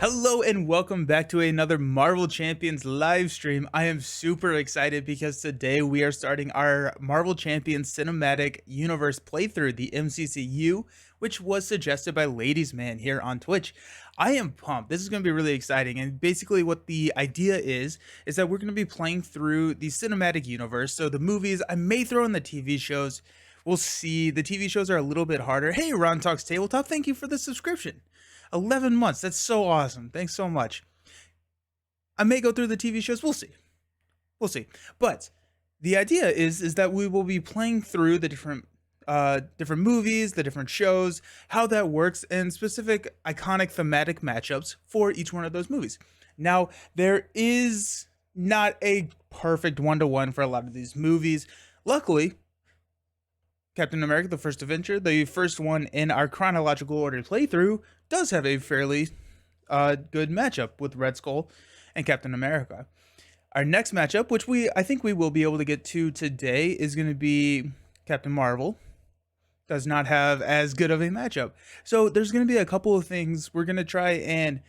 Hello and welcome back to another Marvel Champions live stream. I am super excited because today we are starting our Marvel Champions Cinematic Universe playthrough, the MCCU, which was suggested by Ladies Man here on Twitch. I am pumped. This is going to be really exciting, and basically what the idea is that we're going to be playing through the cinematic universe. So the movies, I may throw in the TV shows. We'll see. The TV shows are a little bit harder. Hey, Ron Talks Tabletop, thank you for the subscription. 11 months. That's so awesome. Thanks so much. I may go through the TV shows. We'll see. We'll see. But the idea is that we will be playing through the different movies, the different shows, how that works, and specific iconic thematic matchups for each one of those movies. Now, there is not a perfect one-to-one for a lot of these movies. Luckily, Captain America, the First Avenger, the first one in our chronological order playthrough, does have a fairly good matchup with Red Skull and Captain America. Our next matchup, which I think we will be able to get to today, is going to be Captain Marvel. Does not have as good of a matchup. So there's going to be a couple of things we're going to try and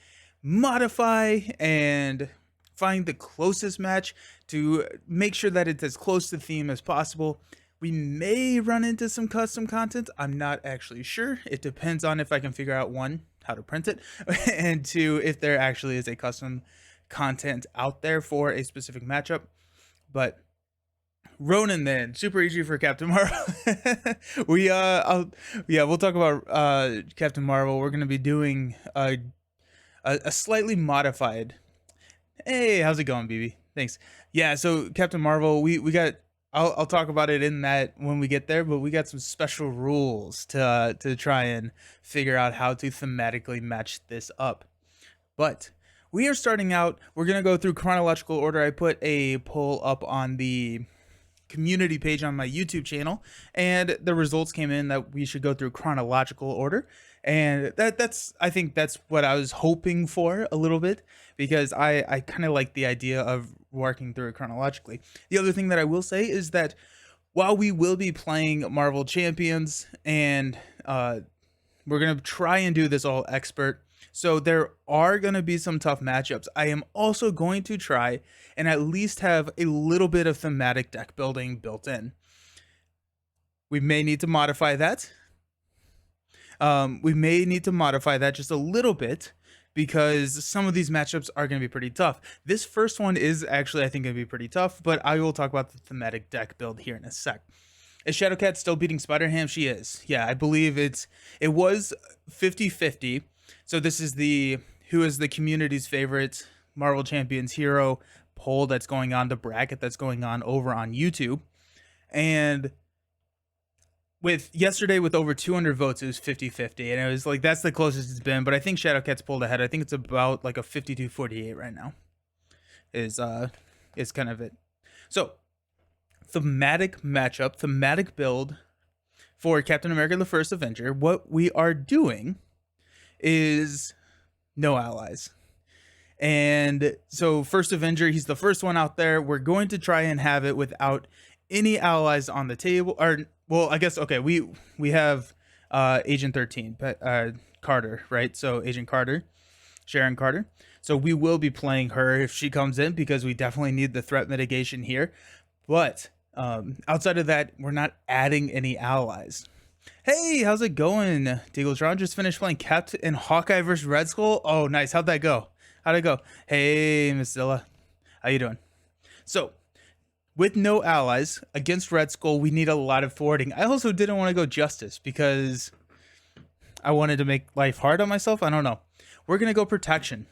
modify and find the closest match to make sure that it's as close to theme as possible. We may run into some custom content. I'm not actually sure. It depends on if I can figure out, one, how to print it, and two, if there actually is a custom content out there for a specific matchup. But Ronan, then, super easy for Captain Marvel. We'll talk about Captain Marvel. We're gonna be doing a slightly modified. Hey, how's it going, BB? Thanks. Yeah, so Captain Marvel, we got. I'll talk about it in that when we get there, but we got some special rules to try and figure out how to thematically match this up. But we are starting out. We're gonna go through chronological order. I put a poll up on the community page on my YouTube channel, and the results came in that we should go through chronological order, and I think that's what I was hoping for a little bit, because I kind of like the idea of working through it chronologically. The other thing that I will say is that while we will be playing Marvel Champions, and we're gonna try and do this all expert, so there are going to be some tough matchups, I am also going to try and at least have a little bit of thematic deck building built in. We may need to modify that. Just a little bit, because some of these matchups are going to be pretty tough. This first one is actually, I think, going to be pretty tough, but I will talk about the thematic deck build here in a sec. Is Shadowcat still beating Spider-Ham? She is. Yeah, I believe it was 50-50. So this is who is the community's favorite Marvel Champions hero poll that's going on, the bracket that's going on over on YouTube. And with yesterday, with over 200 votes, it was 50-50, and it was like, that's the closest it's been. But I think Shadowcat's pulled ahead. I think it's about like a 52-48 right now is kind of it. So thematic matchup, thematic build for Captain America, the First Avenger. What we are doing is no allies. And so First Avenger, he's the first one out there. We're going to try and have it without any allies on the table. Or, well, I guess, okay, we have Agent 13, Carter, right? So Agent Carter, Sharon Carter. So we will be playing her if she comes in, because we definitely need the threat mitigation here. But outside of that, we're not adding any allies. Hey, how's it going, Deagletron? Just finished playing Captain Hawkeye vs. Red Skull. Oh, nice. How'd that go? How'd it go? Hey, Miss Zilla. How you doing? So, with no allies against Red Skull, we need a lot of thwarting. I also didn't want to go Justice, because I wanted to make life hard on myself. I don't know. We're going to go Protection.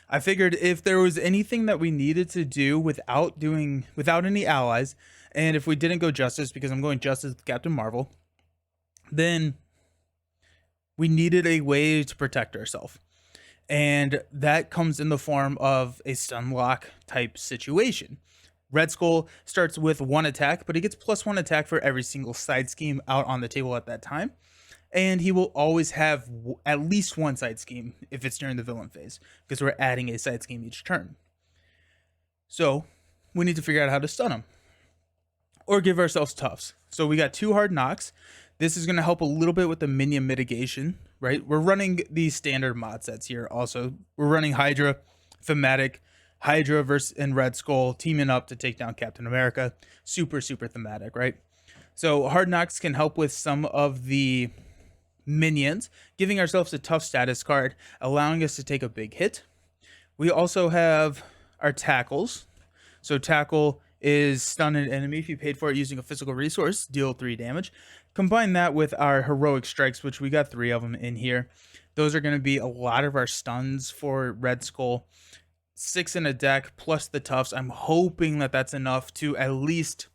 I figured if there was anything that we needed to do without any allies, and if we didn't go Justice, because I'm going Justice with Captain Marvel, then we needed a way to protect ourselves. And that comes in the form of a stun lock type situation. Red Skull starts with 1 attack, but he gets +1 attack for every single side scheme out on the table at that time. And he will always have at least 1 side scheme if it's during the villain phase, because we're adding a side scheme each turn. So we need to figure out how to stun him or give ourselves toughs. So we got 2 hard knocks. This is going to help a little bit with the minion mitigation, right? We're running these standard mod sets here. Also, we're running Hydra, thematic, Hydra versus and Red Skull teaming up to take down Captain America. Super thematic, right? So Hard Knocks can help with some of the minions, giving ourselves a tough status card, allowing us to take a big hit. We also have our tackles. So tackle is stun an enemy if you paid for it using a physical resource, deal 3 damage. Combine that with our heroic strikes, which we got 3 of them in here. Those are going to be a lot of our stuns for Red Skull. 6 in a deck plus the toughs. I'm hoping that that's enough to at least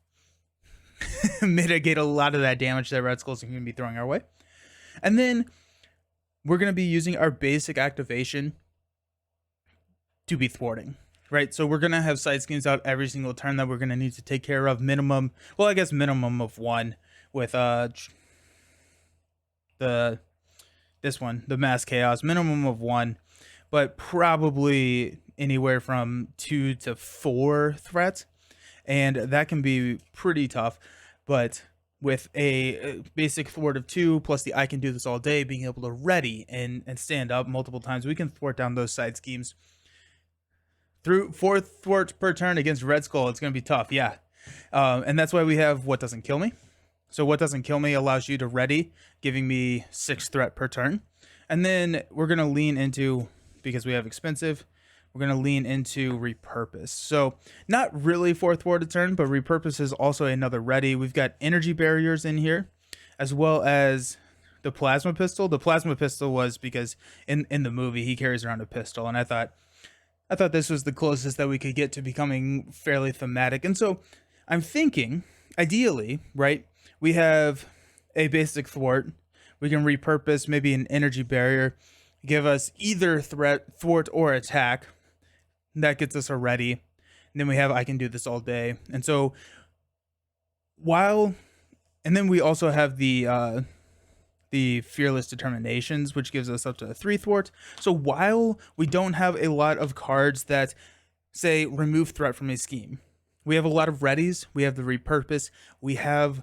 mitigate a lot of that damage that Red Skull's going to be throwing our way. And then we're going to be using our basic activation to be thwarting, right? So we're going to have side schemes out every single turn that we're going to need to take care of. Minimum, well, I guess minimum of 1 with this one, the Mass Chaos, minimum of 1, but probably anywhere from 2 to 4 threats. And that can be pretty tough, but with a basic thwart of 2 plus the I can do this all day, being able to ready and stand up multiple times, we can thwart down those side schemes. Through 4 thwarts per turn against Red Skull, it's going to be tough, yeah. And that's why we have What Doesn't Kill Me. So What Doesn't Kill Me allows you to ready, giving me 6 threat per turn. And then we're going to lean into, because we have expensive, we're going to lean into Repurpose. So not really 4 thwart a turn, but Repurpose is also another ready. We've got energy barriers in here, as well as the plasma pistol. The plasma pistol was because in the movie he carries around a pistol, and I thought this was the closest that we could get to becoming fairly thematic. And so I'm thinking, ideally, right, we have a basic thwart. We can repurpose maybe an energy barrier, give us either thwart, or attack. That gets us a ready. And then we have I can do this all day. And so and then we also have the Fearless Determinations, which gives us up to 3 thwart. So while we don't have a lot of cards that say remove threat from a scheme, we have a lot of readies. We have the repurpose. We have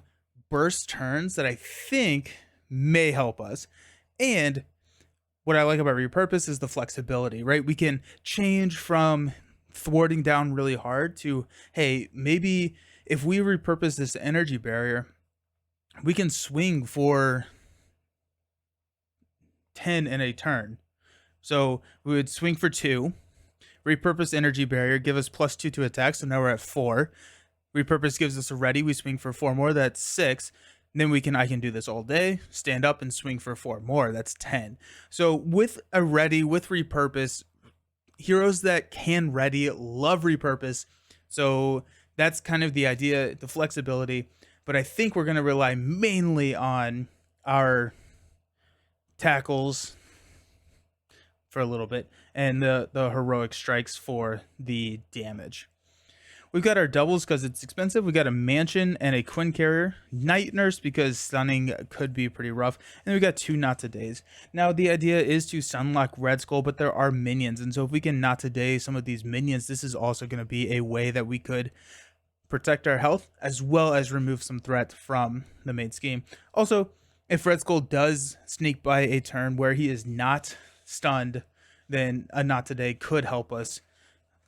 burst turns that I think may help us. And what I like about repurpose is the flexibility, right? We can change from thwarting down really hard to, hey, maybe if we repurpose this energy barrier, we can swing for 10 in a turn. So we would swing for 2, repurpose energy barrier, give us +2 to attack, so now we're at 4. Repurpose gives us a ready, we swing for 4 more, that's 6. And then I can do this all day, stand up and swing for 4 more, that's 10. So with a ready, with repurpose, heroes that can ready love repurpose. So that's kind of the idea, the flexibility. But I think we're going to rely mainly on our tackles for a little bit and the heroic strikes for the damage. We've got our doubles because it's expensive. We got a Mansion and a Quinn Carrier. Night Nurse because stunning could be pretty rough. And we got 2 Not Todays. Now the idea is to sunlock Red Skull, but there are minions. And so if we can Not Today some of these minions, this is also going to be a way that we could protect our health as well as remove some threat from the main scheme. Also, if Red Skull does sneak by a turn where he is not stunned, then a Not Today could help us.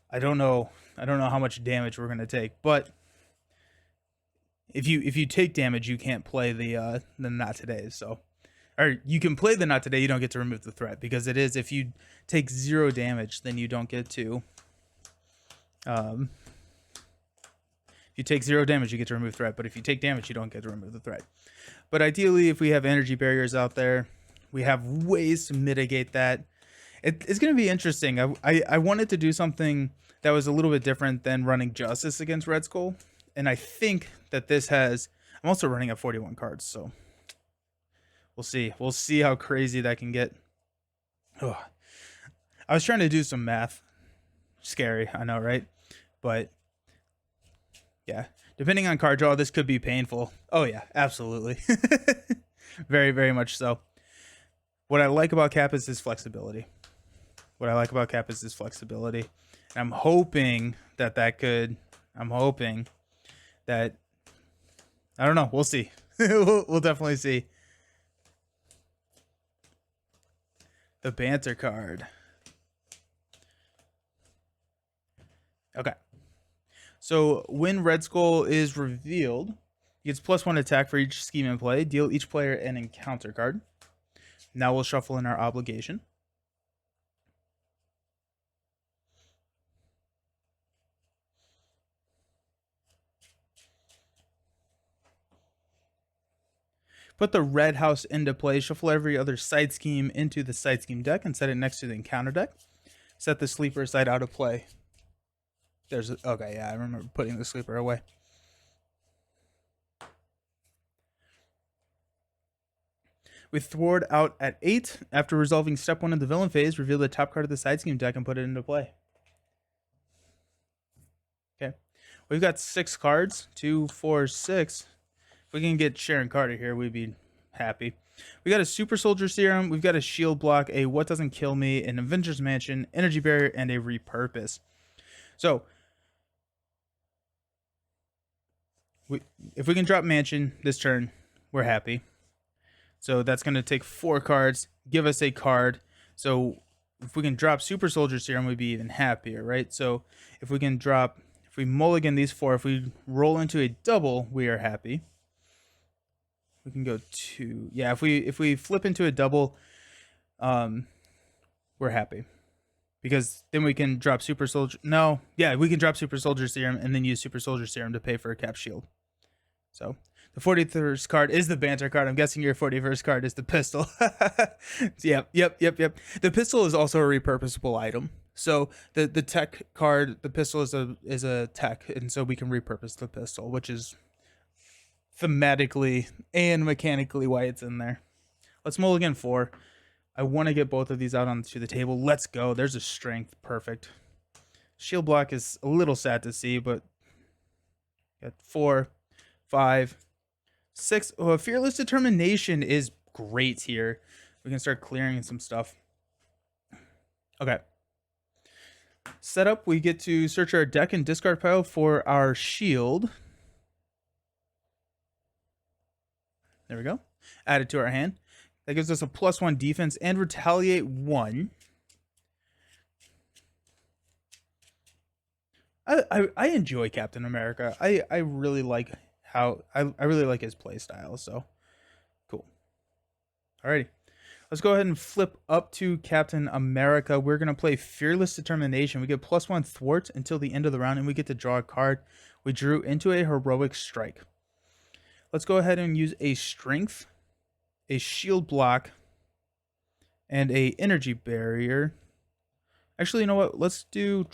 I don't know how much damage we're going to take, but if you take damage, you can't play the Not Today. So, or you can play the Not Today, you don't get to remove the threat, because it is, if you take 0 damage, then you don't get to if you take 0 damage, you get to remove threat, but if you take damage, you don't get to remove the threat. But ideally, if we have energy barriers out there, we have ways to mitigate that. It's going to be interesting. I wanted to do something that was a little bit different than running Justice against Red Skull. And I think that this has... I'm also running at 41 cards, so... We'll see. We'll see how crazy that can get. Oh. I was trying to do some math. Scary, I know, right? But... yeah. Depending on card draw, this could be painful. Oh, yeah. Absolutely. Very, very much so. What I like about Cap is his flexibility. And I'm hoping that I don't know. We'll see. We'll definitely see. The banter card. Okay. So when Red Skull is revealed, he gets +1 attack for each scheme in play. Deal each player an encounter card. Now we'll shuffle in our obligation. Put the red house into play. Shuffle every other side scheme into the side scheme deck and set it next to the encounter deck. Set the sleeper side out of play. Okay, yeah, I remember putting the sleeper away. We thwart out at 8. After resolving step 1 of the villain phase, reveal the top card of the side scheme deck and put it into play. Okay. We've got 6 cards. 2, 4, 6. If we can get Sharon Carter here, we'd be happy. We got a Super Soldier Serum. We've got a Shield Block, a What Doesn't Kill Me, an Avengers Mansion, Energy Barrier, and a Repurpose. So, if we can drop Mansion this turn, we're happy. So that's going to take 4 cards, give us a card. So if we can drop Super Soldier Serum, we'd be even happier, right? So if we mulligan these 4, if we roll into a double, we are happy. We can go 2. Yeah, if we flip into a double, we're happy. Because then we can drop Super Soldier. No, yeah, we can drop Super Soldier Serum and then use Super Soldier Serum to pay for a cap shield. So the 41st card is the banter card. I'm guessing your 41st card is the pistol. Yep. The pistol is also a repurposable item. So the tech card, the pistol is a tech, and so we can repurpose the pistol, which is thematically and mechanically why it's in there. Let's mulligan 4. I want to get both of these out onto the table. Let's go. There's a strength. Perfect. Shield block is a little sad to see, but got 4, 5, 6. Oh, Fearless Determination is great here. We can start clearing some stuff. Okay. Setup, we get to search our deck and discard pile for our shield. There we go. Add it to our hand. That gives us a +1 defense and retaliate 1. I enjoy Captain America. I really like how I really like his play style. So cool. Alrighty. Let's go ahead and flip up to Captain America. We're gonna play Fearless Determination. We get +1 thwart until the end of the round, and we get to draw a card. We drew into a heroic strike. Let's go ahead and use a strength, a shield block, and a energy barrier. Actually, you know what? Let's do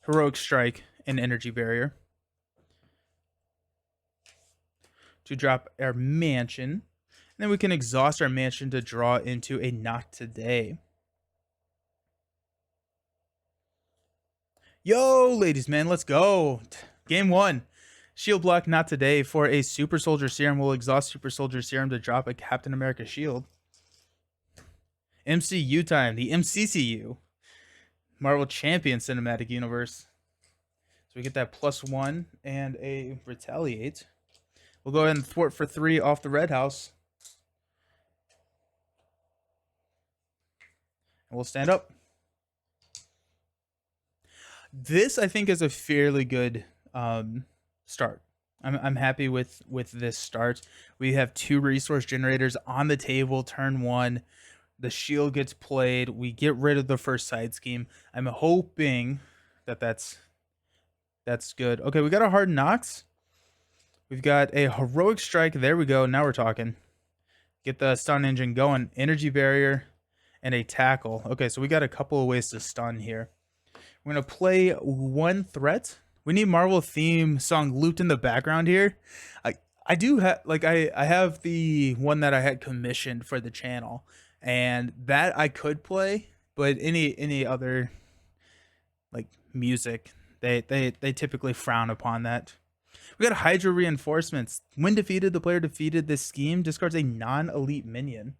heroic strike and energy barrier to drop our mansion. And then we can exhaust our mansion to draw into a not today. Yo, ladies, man, let's go. Game 1. Shield block not today for a Super Soldier Serum. We'll exhaust Super Soldier Serum to drop a Captain America shield. MCU time, the MCCU. Marvel Champion Cinematic Universe. So we get that +1 and a retaliate. We'll go ahead and thwart for 3 off the red house. And we'll stand up. This, I think, is a fairly good start. I'm happy with this start. We have 2 resource generators on the table, turn 1. The shield gets played. We get rid of the first side scheme. I'm hoping that that's good. Okay, we got a hard knocks. We've got a heroic strike. There we go. Now we're talking. Get the stun engine going. Energy barrier and a tackle. Okay, so we got a couple of ways to stun here. We're going to play 1 threat. We need Marvel theme song looped in the background here. I do have, like, I have the one that I had commissioned for the channel, and that I could play, but any other, like, music, they typically frown upon that. We got Hydra reinforcements. When defeated, the player defeated this scheme discards a non-elite minion,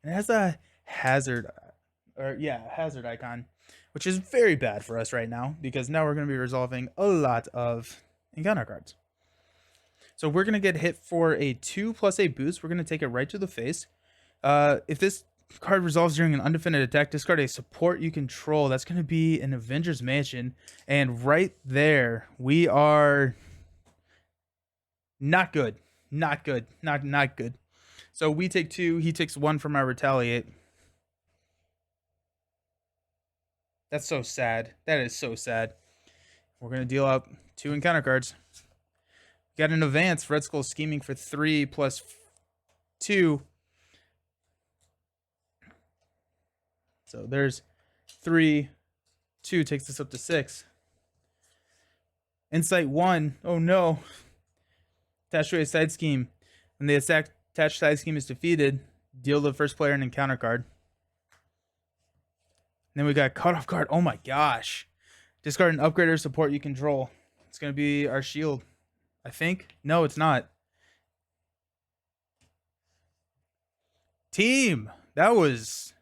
and it has a hazard icon, which is very bad for us right now, because now we're going to be resolving a lot of encounter cards. So we're going to get hit for a 2 plus a boost. We're going to take it right to the face. If this card resolves during an undefended attack, discard a support you control. That's going to be an Avengers Mansion. And right there, we are not good. Not good. Not good. So we take 2. He takes 1 from our retaliate. That's so sad. That is so sad. We're going to deal out 2 encounter cards. Got an advance. Red Skull scheming for 3 plus 2. So there's 3. 2 takes us up to 6. Insight 1. Oh no. Attached to a side scheme. When the attached side scheme is defeated, deal the first player an encounter card. And then we got cut off card. Oh my gosh. Discard an upgrade or support you control. It's going to be our shield, I think. No, it's not. Team. That was.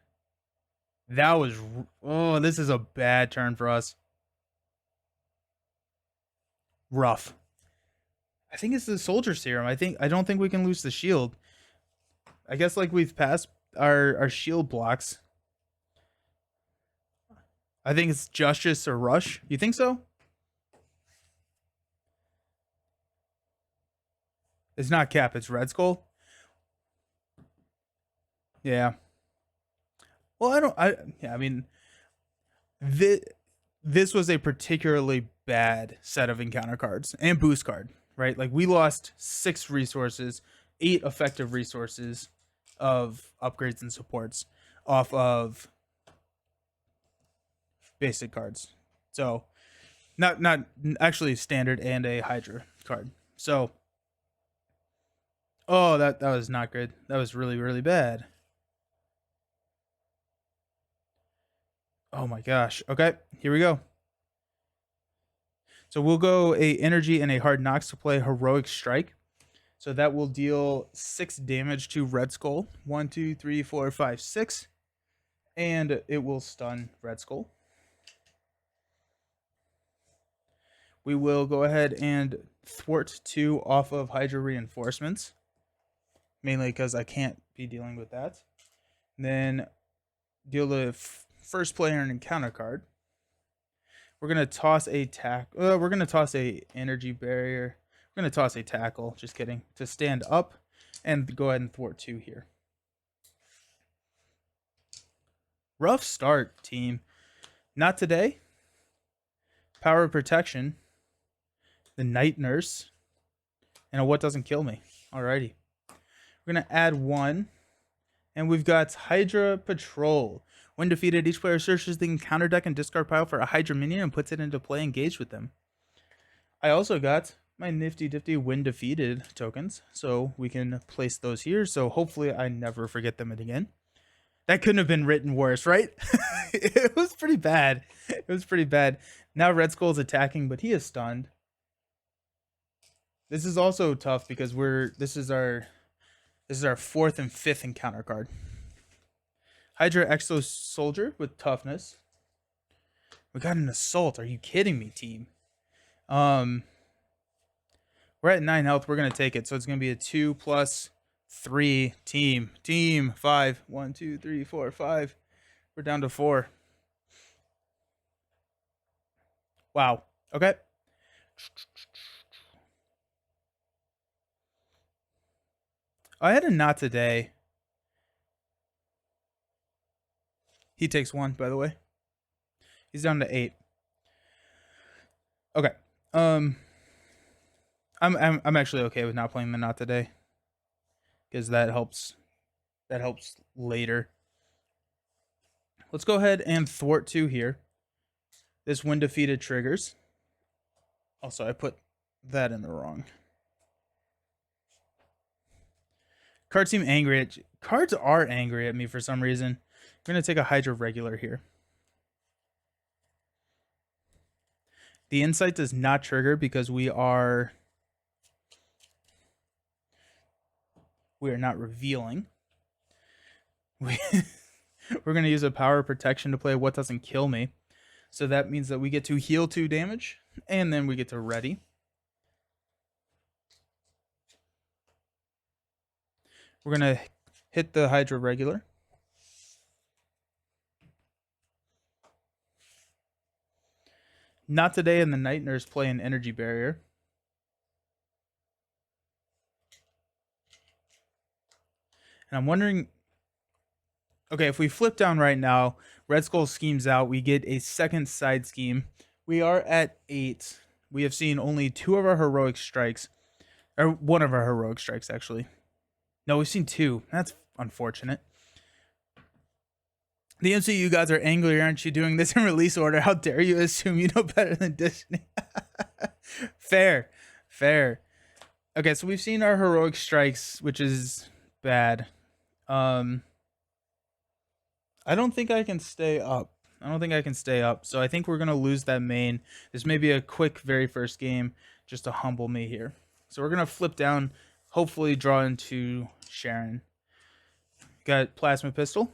Oh, this is a bad turn for us. Rough. I think it's the soldier serum. I don't think we can lose the shield. I guess like we've passed our shield blocks. I think it's Justice or Rush. You think so? It's not Cap, it's Red Skull. Yeah. Well, I mean, this was a particularly bad set of encounter cards and boost card, right? Like we lost 6 resources, 8 effective resources of upgrades and supports off of basic cards. So not actually standard and a Hydra card. So oh, that was not good. That was really, really bad. Oh my gosh. Okay, here we go. So we'll go a energy and a hard knocks to play Heroic Strike. So that will deal 6 damage to Red Skull. 1, 2, 3, 4, 5, 6. And it will stun Red Skull. We will go ahead and thwart 2 off of Hydra reinforcements. Mainly because I can't be dealing with that. And then deal the first player an encounter card. We're gonna toss a we're gonna toss a energy barrier. We're gonna toss a tackle. Just kidding. To stand up and go ahead and thwart 2 here. Rough start, team. Not today. Power of Protection. The Night Nurse. And a What Doesn't Kill Me. Alrighty. We're gonna add 1. And we've got Hydra Patrol. When defeated, each player searches the encounter deck and discard pile for a Hydra minion and puts it into play engaged with them. I also got my nifty when defeated tokens, so we can place those here. So hopefully I never forget them again. That couldn't have been written worse, right? It was pretty bad. It was pretty bad. Now Red Skull's attacking, but he is stunned. This is also tough because this is our 4th and 5th encounter card. Hydra Exo Soldier with toughness. We got an assault. Are you kidding me, team? We're at 9 health. We're gonna take it. So it's gonna be a 2 plus 3 team. Team 5. 1, 2, 3, 4, 5. We're down to 4. Wow. Okay. I had a not today. He takes 1, by the way. He's down to 8. Okay. I'm actually okay with not playing the not today, because that helps later. Let's go ahead and thwart 2 here. This when defeated triggers. Also, I put that in the wrong. Cards seem angry at cards are angry at me for some reason. We're gonna take a Hydra regular here. The insight does not trigger because we are not revealing. We're gonna use a power of protection to play What Doesn't Kill Me. So that means that we get to heal 2 damage, and then we get to ready. We're going to hit the Hydra regular. Not today, and the Night Nurse play an energy barrier. And I'm wondering, okay, if we flip down right now, Red Skull schemes out. We get a second side scheme. We are at 8. We have seen only 2 of our heroic strikes. Or 1 of our heroic strikes, actually. No, we've seen 2. That's unfortunate. The MCU guys are angry, aren't you, doing this in release order? How dare you assume you know better than Disney? Fair. Okay, so we've seen our heroic strikes, which is bad. I don't think I can stay up. So I think we're going to lose that main. This may be a quick very first game just to humble me here. So we're going to flip down, hopefully draw into Sharon. Got Plasma Pistol.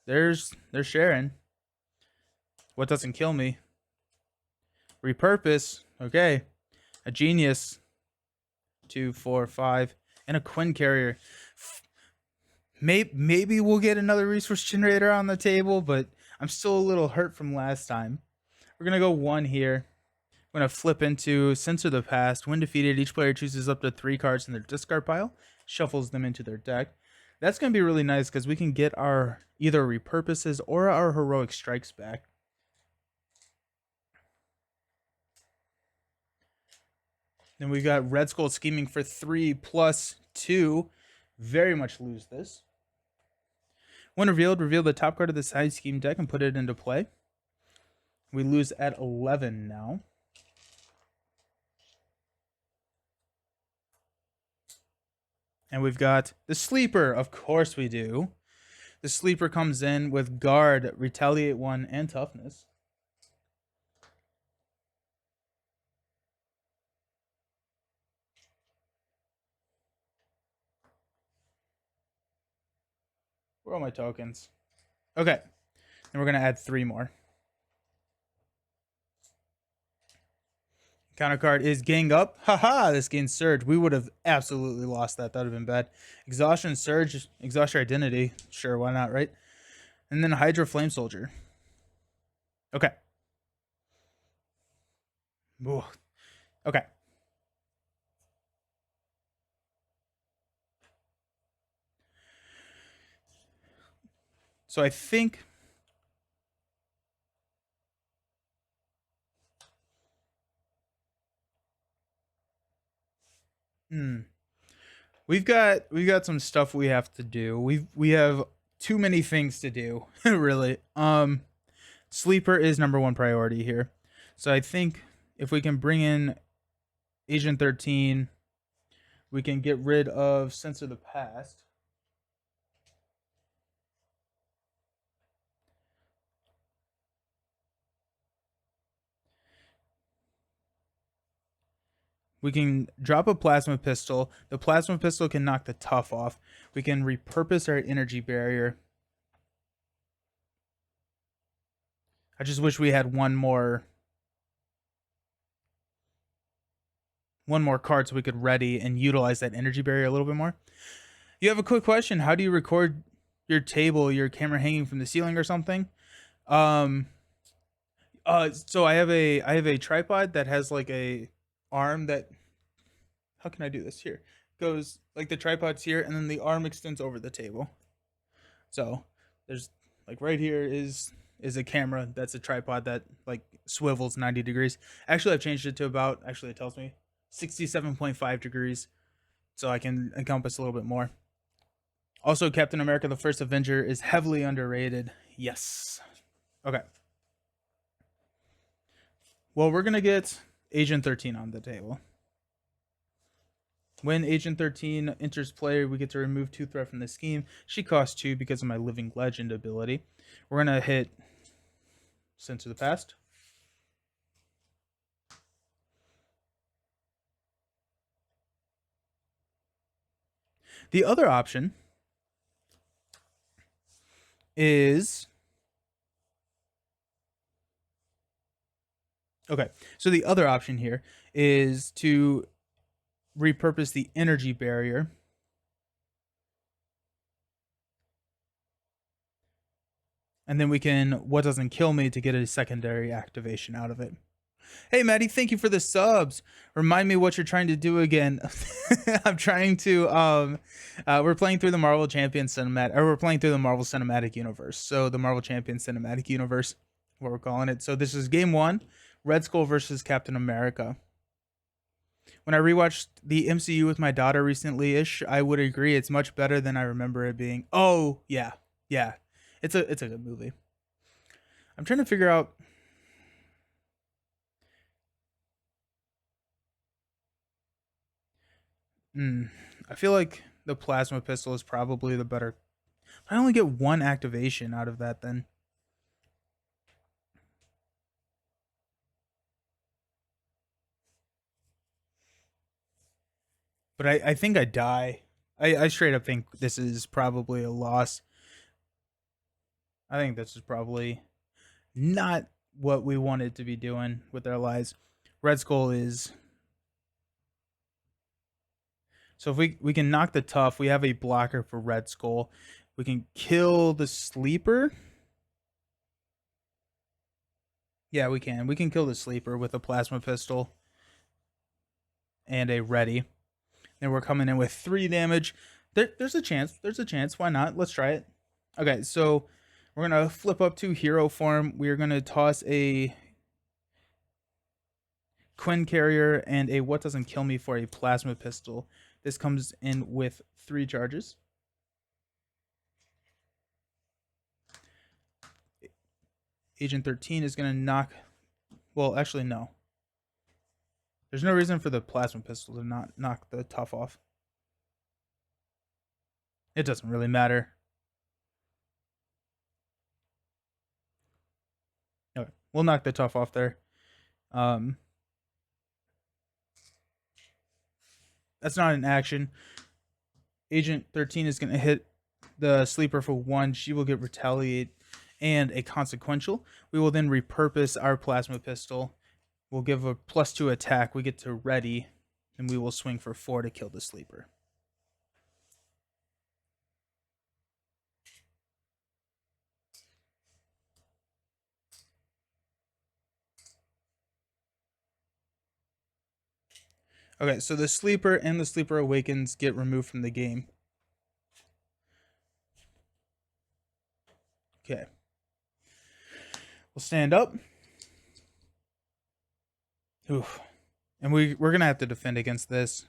There's Sharon. What doesn't kill me? Repurpose. Okay. A Genius. 2, 4, 5. And a Quinn Carrier. Maybe we'll get another resource generator on the table, but I'm still a little hurt from last time. We're going to go 1 here. I'm going to flip into Censor the Past. When defeated, each player chooses up to 3 cards in their discard pile, shuffles them into their deck. That's going to be really nice because we can get our either repurposes or our heroic strikes back. Then we've got Red Skull scheming for 3 plus 2. Very much lose this. When revealed, reveal the top card of the side scheme deck and put it into play. We lose at 11 now. And we've got the Sleeper. Of course we do. The Sleeper comes in with Guard, Retaliate 1, and Toughness. Where are all my tokens? Okay. And we're going to add 3 more. Counter card is Gang Up. Haha, this gains Surge. We would have absolutely lost that. That would have been bad. Exhaustion, Surge, exhaust your identity. Sure, why not, right? And then Hydra Flame Soldier. Okay. Ooh. Okay. So I think we've got some stuff we have to do. We have too many things to do, really. Sleeper is number 1 priority here. So I think if we can bring in Agent 13, we can get rid of Censor the Past. We can drop a Plasma Pistol. The Plasma Pistol can knock the Tough off. We can repurpose our Energy Barrier. I just wish we had one more card so we could ready and utilize that Energy Barrier a little bit more. You have a quick question. How do you record your table, your camera hanging from the ceiling or something? So I have a tripod that has like a arm that, how can I do this here? Goes like the tripod's here and then the arm extends over the table. So there's like right here is a camera that's a tripod that like swivels 90 degrees. Actually, I've changed it to about, actually it tells me 67.5 degrees, so I can encompass a little bit more. Also, Captain America the First Avenger is heavily underrated. Yes. Okay. Well, we're gonna get Agent 13 on the table. When Agent 13 enters play, we get to remove 2 threat from the scheme. She costs 2 because of my Living Legend ability. We're going to hit Censor the Past. The other option is... Okay, so the other option here is to repurpose the Energy Barrier And then we can what doesn't kill me to get a secondary activation out of it. Hey Maddie, thank you for the subs. Remind me what you're trying to do again. I'm trying to we're playing through the Marvel Champion Cinematic, or we're playing through the Marvel Cinematic Universe. So the Marvel Champion Cinematic Universe, what we're calling it. So this is game 1, Red Skull versus Captain America. When I rewatched the MCU with my daughter recently-ish, I would agree it's much better than I remember it being. Oh, yeah. Yeah. It's a good movie. I'm trying to figure out I feel like the plasma pistol is probably the better. I only get one activation out of that then. But I think I die. I straight up think this is probably a loss. I think this is probably not what we wanted to be doing with our lives. Red Skull is. So if we can knock the tough, we have a blocker for Red Skull. We can kill the sleeper. Yeah, we can. We can kill the sleeper with a plasma pistol and a ready. And we're coming in with 3 damage. There's a chance. There's a chance. Why not? Let's try it. Okay, so we're going to flip up to hero form. We're going to toss a Quinn carrier and a what doesn't kill me for a plasma pistol. This comes in with 3 charges. Agent 13 is going to knock... Well, actually, no. There's no reason for the plasma pistol to not knock the tough off. It doesn't really matter. Okay, we'll knock the tough off there. That's not an action. Agent 13 is going to hit the sleeper for 1. She will get retaliate and a consequential. We will then repurpose our plasma pistol. We'll give a +2 attack. We get to ready, and we will swing for 4 to kill the sleeper. Okay, so the sleeper and the sleeper awakens get removed from the game. Okay. We'll stand up. Oof. And we're going to have to defend against this.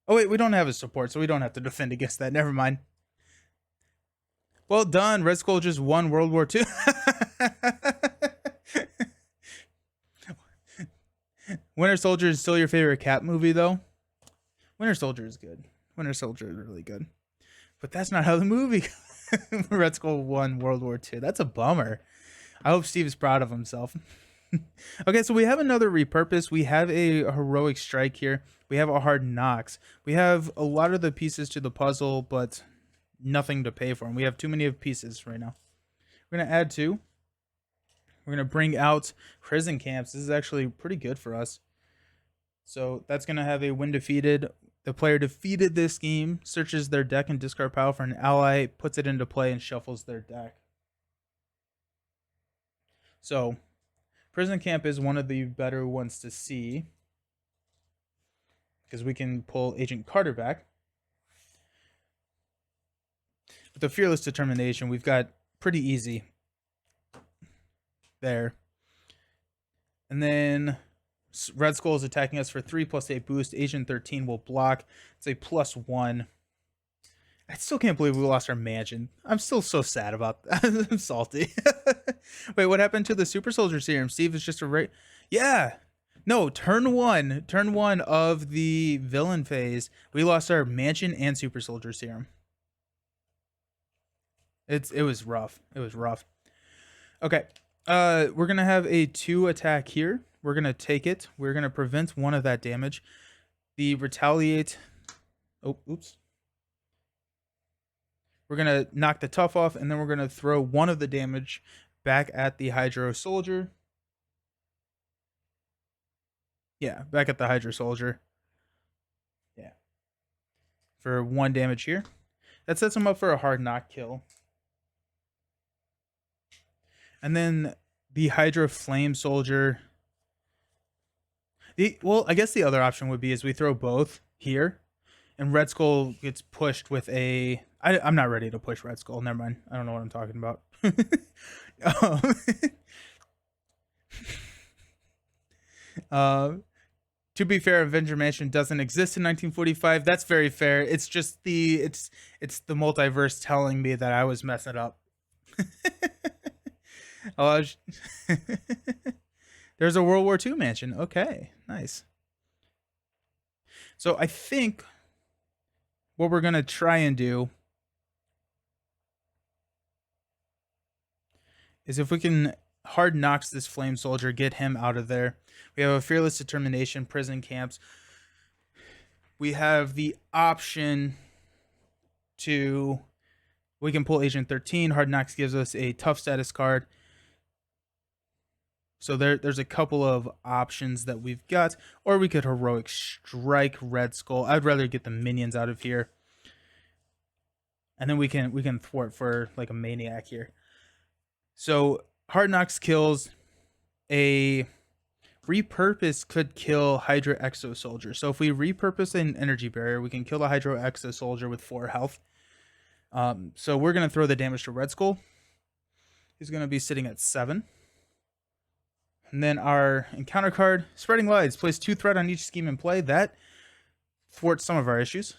Oh, wait, we don't have a support, so we don't have to defend against that. Never mind. Well done. Red Skull just won World War II. Winter Soldier is still your favorite Cap movie, though? Winter Soldier is good. Winter Soldier is really good. But that's not how the movie Red Skull won World War II. That's a bummer. I hope Steve is proud of himself. Okay, so we have another repurpose. We have a heroic strike here. We have a hard knocks. We have a lot of the pieces to the puzzle, but nothing to pay for them. We have too many of pieces right now. We're going to add 2. We're going to bring out prison camps. This is actually pretty good for us. So that's going to have a when defeated. The player defeated this game, searches their deck and discard pile for an ally, puts it into play, and shuffles their deck. So prison camp is one of the better ones to see because we can pull Agent Carter back. With the Fearless Determination, we've got pretty easy there. And then Red Skull is attacking us for 3 + 8 boost. Agent 13 will block. It's a +1. I still can't believe we lost our mansion. I'm still so sad about that. I'm salty. Wait, what happened to the Super Soldier Serum? Steve is just a yeah. No, turn one of the villain phase, we lost our mansion and Super Soldier Serum. It was rough. It was rough. Okay. We're gonna have a 2 attack here. We're gonna take it. We're gonna prevent 1 of that damage. The retaliate. Oh, oops. We're gonna knock the tough off, and then we're gonna throw 1 of the damage back at the Hydro Soldier. Yeah, back at the Hydro Soldier. Yeah. For 1 damage here. That sets him up for a hard knock kill. And then the Hydra Flame Soldier. Well, I guess the other option would be is we throw both here, and Red Skull gets pushed with a. I'm not ready to push Red Skull. Never mind. I don't know what I'm talking about. um, uh, to be fair, Avenger Mansion doesn't exist in 1945. That's very fair. It's just it's the multiverse telling me that I was messing up. Oh, there's a World War II mansion. Okay, nice. So I think what we're gonna try and do is if we can hard knocks this Flame Soldier, get him out of there. We have a Fearless Determination, prison camps. We have the option to, we can pull Agent 13. Hard knocks gives us a tough status card. So there's a couple of options that we've got. Or we could Heroic Strike Red Skull. I'd rather get the minions out of here. And then we can thwart for like a maniac here. So Hard Knocks kills. A repurpose could kill Hydra Exo Soldier. So if we repurpose an energy barrier, we can kill the Hydra Exo Soldier with 4 health. So we're going to throw the damage to Red Skull. He's going to be sitting at 7. And then our encounter card, Spreading Lights, place 2 threat on each scheme in play. That thwarts some of our issues,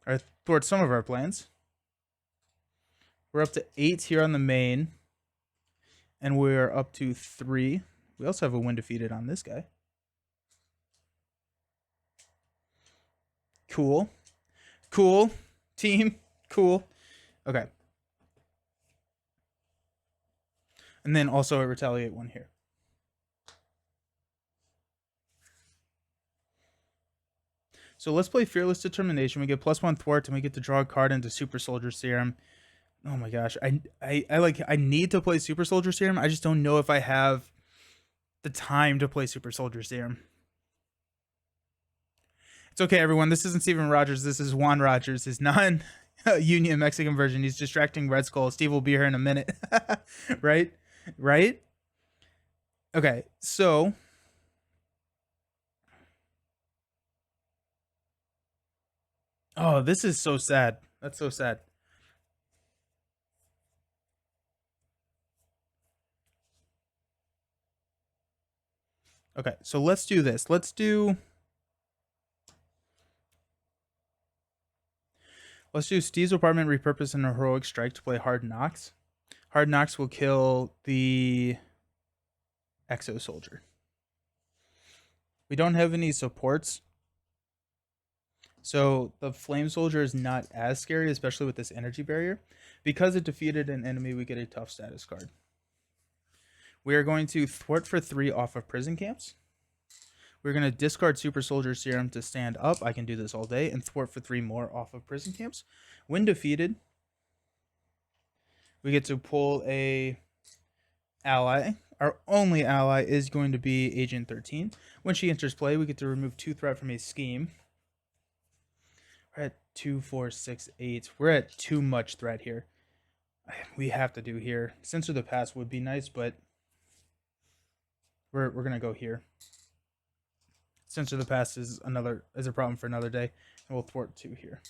or thwarts some of our plans. We're up to 8 here on the main, and we're up to 3. We also have a win defeated on this guy. Cool. Cool. Team. Cool. Okay. And then also a retaliate 1 here. So let's play Fearless Determination. We get +1 thwart, and we get to draw a card into Super Soldier Serum. Oh my gosh, I need to play Super Soldier Serum. I just don't know if I have the time to play Super Soldier Serum. It's okay, everyone. This isn't Steven Rogers. This is Juan Rogers, his non-Union Mexican version. He's distracting Red Skull. Steve will be here in a minute. Right? Right? Okay, so oh, this is so sad. That's so sad. Okay, so let's do this. Let's do Steve's Apartment, repurpose an Heroic Strike to play Hard Knocks. Hard Knocks will kill the Exo Soldier. We don't have any supports, so the Flame Soldier is not as scary, especially with this energy barrier. Because it defeated an enemy, we get a tough status card. We are going to thwart for 3 off of prison camps. We're going to discard Super Soldier Serum to stand up. I can do this all day. And thwart for 3 more off of prison camps. When defeated, we get to pull a ally. Our only ally is going to be Agent 13. When she enters play, we get to remove 2 threat from a scheme. We're at 2, 4, 6, 8. We're at too much threat here. We have to do here. Censor the Past would be nice, but we're gonna go here. Censor the Past is a problem for another day, and we'll thwart 2 here.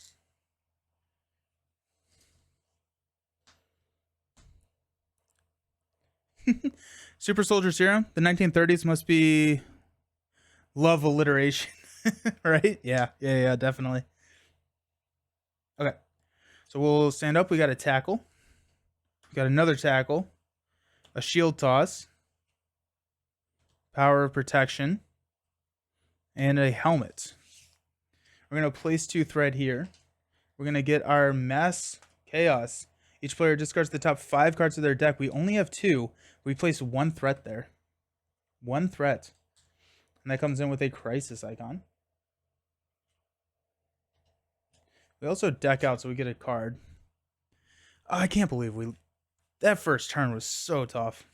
Super Soldier Serum. The 1930s must be love alliteration, right? Yeah, definitely. Okay, so we'll stand up. We got a tackle. We got another tackle, a shield toss, power of protection, and a helmet. We're going to place 2 threat here. We're going to get our Mass Chaos. Each player discards the top 5 cards of their deck. We only have 2. We place 1 threat there. 1 threat. And that comes in with a Crisis icon. We also deck out, so we get a card. Oh, I can't believe that first turn was so tough.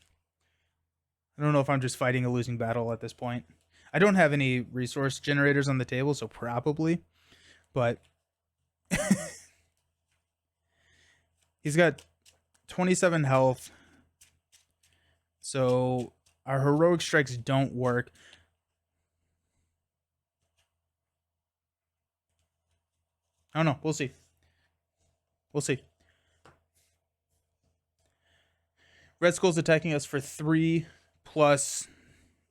I don't know if I'm just fighting a losing battle at this point. I don't have any resource generators on the table, so probably. But he's got 27 health. So our heroic strikes don't work. I don't know. We'll see. We'll see. Red Skull's attacking us for 3 plus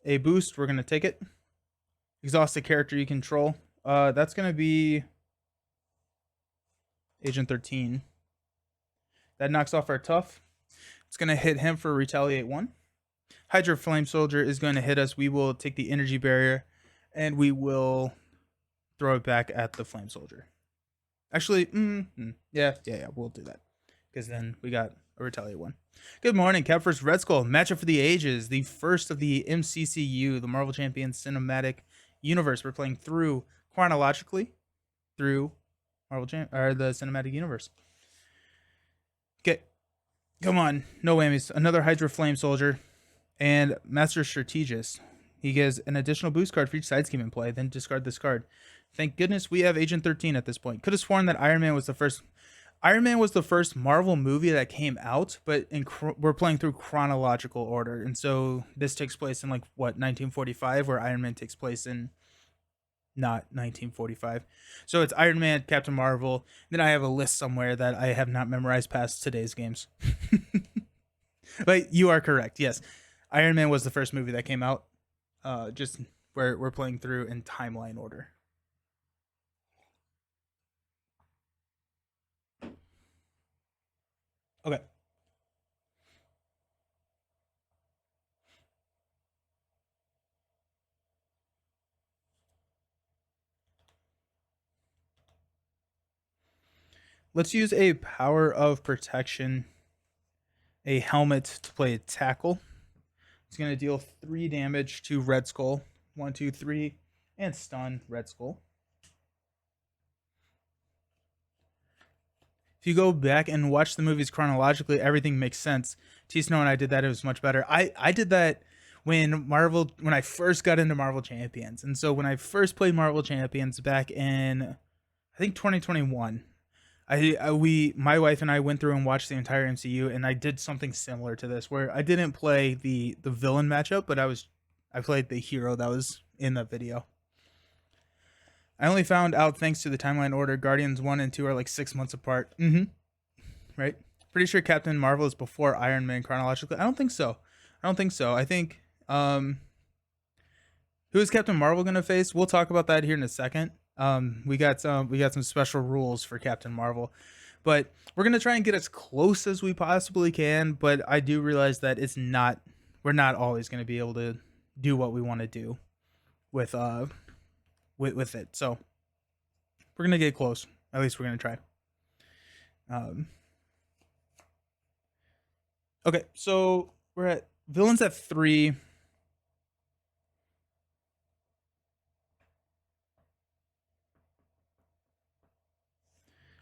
a boost. We're going to take it. Exhaust the character you control. That's going to be Agent 13. That knocks off our tough. It's going to hit him for Retaliate 1. Hydra Flame Soldier is going to hit us. We will take the energy barrier and we will throw it back at the Flame Soldier. Actually, yeah, we'll do that. Because then we got a Retaliate 1. Good morning, Cap vs. Red Skull. Matchup for the ages. The first of the MCCU, the Marvel Champions Cinematic Universe. We're playing through chronologically through the Cinematic Universe. Okay. Come on. No whammies. Another Hydra Flame Soldier. And Master Strategist. He gets an additional boost card for each side scheme in play, then discard this card. Thank goodness we have Agent 13 at this point. Could have sworn that Iron Man was the first Marvel movie that came out, but we're playing through chronological order. And so this takes place in 1945, where Iron Man takes place in not 1945. So it's Iron Man, Captain Marvel. Then I have a list somewhere that I have not memorized past today's games. But you are correct. Yes. Iron Man was the first movie that came out. Just where we're playing through in timeline order. Okay. Let's use a power of protection, a helmet to play a tackle. It's going to deal 3 damage to Red Skull. 1, 2, 3, and stun Red Skull. If you go back and watch the movies chronologically, everything makes sense. T Snow and I did that. It was much better. I did that when I first got into Marvel Champions. And so when I first played Marvel Champions back in, I think 2021, my wife and I went through and watched the entire MCU, and I did something similar to this, where I didn't play the villain matchup, but I played the hero that was in the video. I only found out thanks to the timeline order. Guardians 1 and 2 are 6 months apart. Right? Pretty sure Captain Marvel is before Iron Man chronologically. I don't think so. I think who is Captain Marvel going to face? We'll talk about that here in a second. We got some special rules for Captain Marvel. But we're going to try and get as close as we possibly can, but I do realize that we're not always going to be able to do what we want to do with it. So we're gonna get close. At least we're gonna try. Okay, so we're at villains at 3.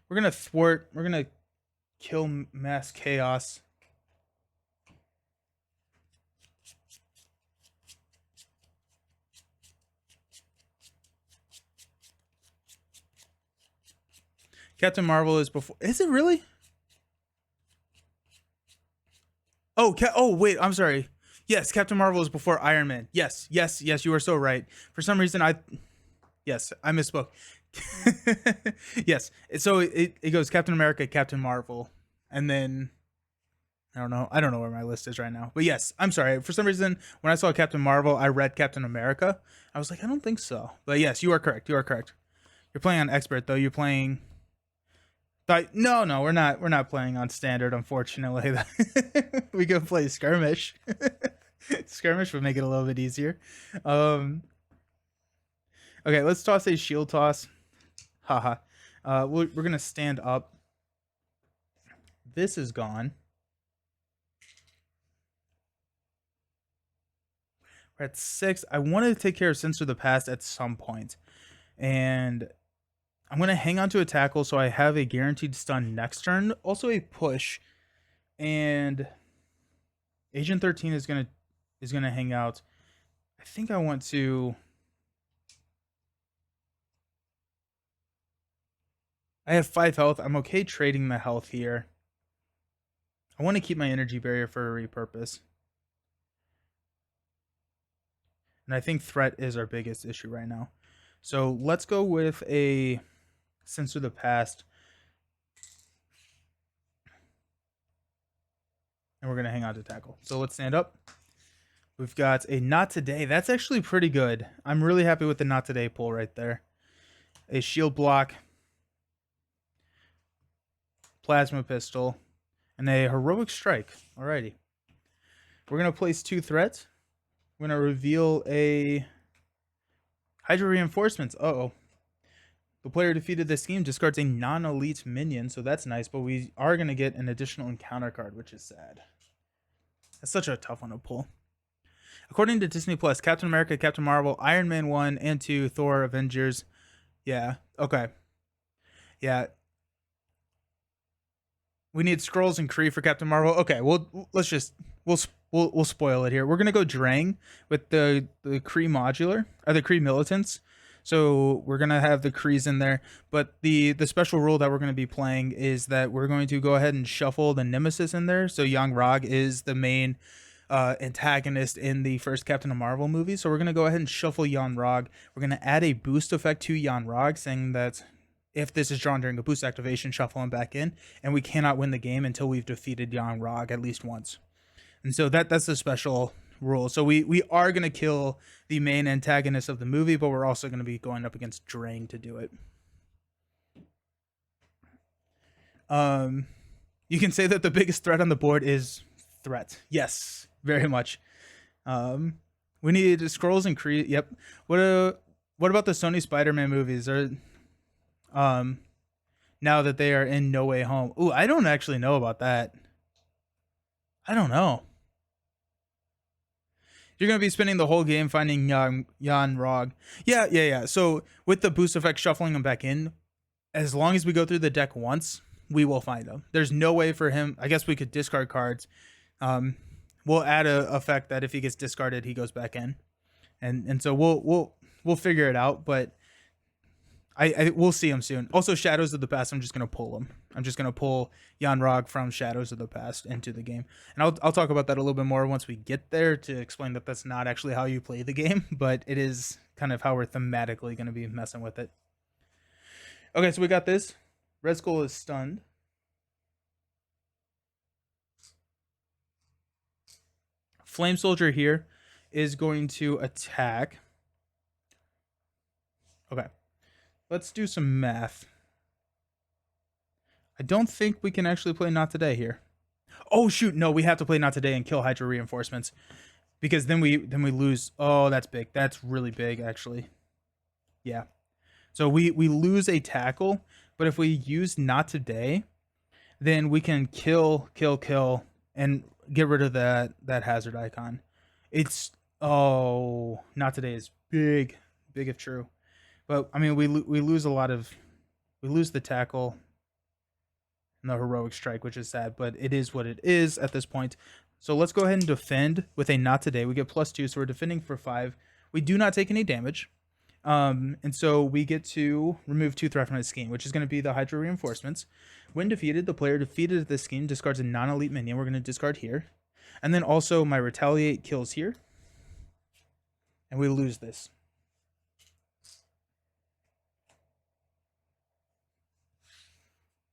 We're gonna thwart. We're gonna kill mass chaos. Captain Marvel is before. Is it really? Oh, wait. I'm sorry. Yes, Captain Marvel is before Iron Man. Yes. You are so right. For some reason, I misspoke. Yes. So it goes Captain America, Captain Marvel, and then I don't know where my list is right now. But yes, I'm sorry. For some reason, when I saw Captain Marvel, I read Captain America. I was like, I don't think so. But yes, you are correct. You're playing on expert though. You're playing. No, we're not playing on standard, unfortunately. We can play skirmish. Skirmish would make it a little bit easier. Okay, let's toss a shield toss. Haha. We're gonna stand up. This is gone. We're at 6. I wanted to take care of Censor the Past at some point, and I'm going to hang on to a tackle so I have a guaranteed stun next turn. Also a push. And Agent 13 is going to hang out. I think I want to... I have 5 health. I'm okay trading the health here. I want to keep my energy barrier for a repurpose. And I think threat is our biggest issue right now. So let's go with a Censor the Past. And we're going to hang on to tackle. So let's stand up. We've got a Not Today. That's actually pretty good. I'm really happy with the Not Today pull right there. A shield block, plasma pistol, and a heroic strike. Alrighty. We're going to place 2 threats. We're going to reveal a Hydra Reinforcements. Uh-oh. The player defeated this scheme discards a non-elite minion, so that's nice, but we are going to get an additional encounter card, which is sad. That's such a tough one to pull. According to Disney Plus, Captain America, Captain Marvel, Iron Man 1 and 2, Thor, Avengers. Yeah, okay. Yeah. We need Skrulls and Kree for Captain Marvel. Okay, we'll spoil it here. We're gonna go Drang with the Kree modular or the Kree militants. So we're gonna have the Krees in there, but the special rule that we're gonna be playing is that we're going to go ahead and shuffle the Nemesis in there. So Young Rog is the main antagonist in the first Captain Marvel movie. So we're gonna go ahead and shuffle Young Rog. We're gonna add a boost effect to Young Rog, saying that if this is drawn during a boost activation, shuffle him back in, and we cannot win the game until we've defeated Young Rog at least once. And so that's a special rule. So we are going to kill the main antagonist of the movie, but we're also going to be going up against Drang to do it. You can say that the biggest threat on the board is threat. Yes, very much. We need Skrulls and Kree. Yep. What about the Sony Spider-Man movies? Now that they are in No Way Home. Ooh, I don't actually know about that. I don't know. You're going to be spending the whole game finding Jan Rog. Yeah. So with the boost effect, shuffling him back in, as long as we go through the deck once, we will find him. There's no way for him. I guess we could discard cards. We'll add a effect that if he gets discarded, he goes back in. And so we'll figure it out, but we'll see him soon. Also, Shadows of the Past, I'm just going to pull him. I'm just going to pull Jan Rog from Shadows of the Past into the game. And I'll talk about that a little bit more once we get there to explain that that's not actually how you play the game, but it is kind of how we're thematically going to be messing with it. Okay, so we got this. Red Skull is stunned. Flame Soldier here is going to attack. Okay. Let's do some math. I don't think we can actually play Not Today here. Oh shoot, no, we have to play Not Today and kill Hydra Reinforcements. Because then we lose. Oh, that's big. That's really big, actually. Yeah. So we lose a tackle, but if we use Not Today, then we can kill, and get rid of that hazard icon. It's Not Today is big if true. But I mean, we lose a lot of, we lose the tackle and the heroic strike, which is sad, but it is what it is at this point. So let's go ahead and defend with a Not Today. We get +2, so we're defending for 5. We do not take any damage. And so we get to remove 2 threat from his scheme, which is going to be the Hydra Reinforcements. When defeated, the player defeated this scheme discards a non-elite minion. We're going to discard here. And then also my Retaliate kills here. And we lose this.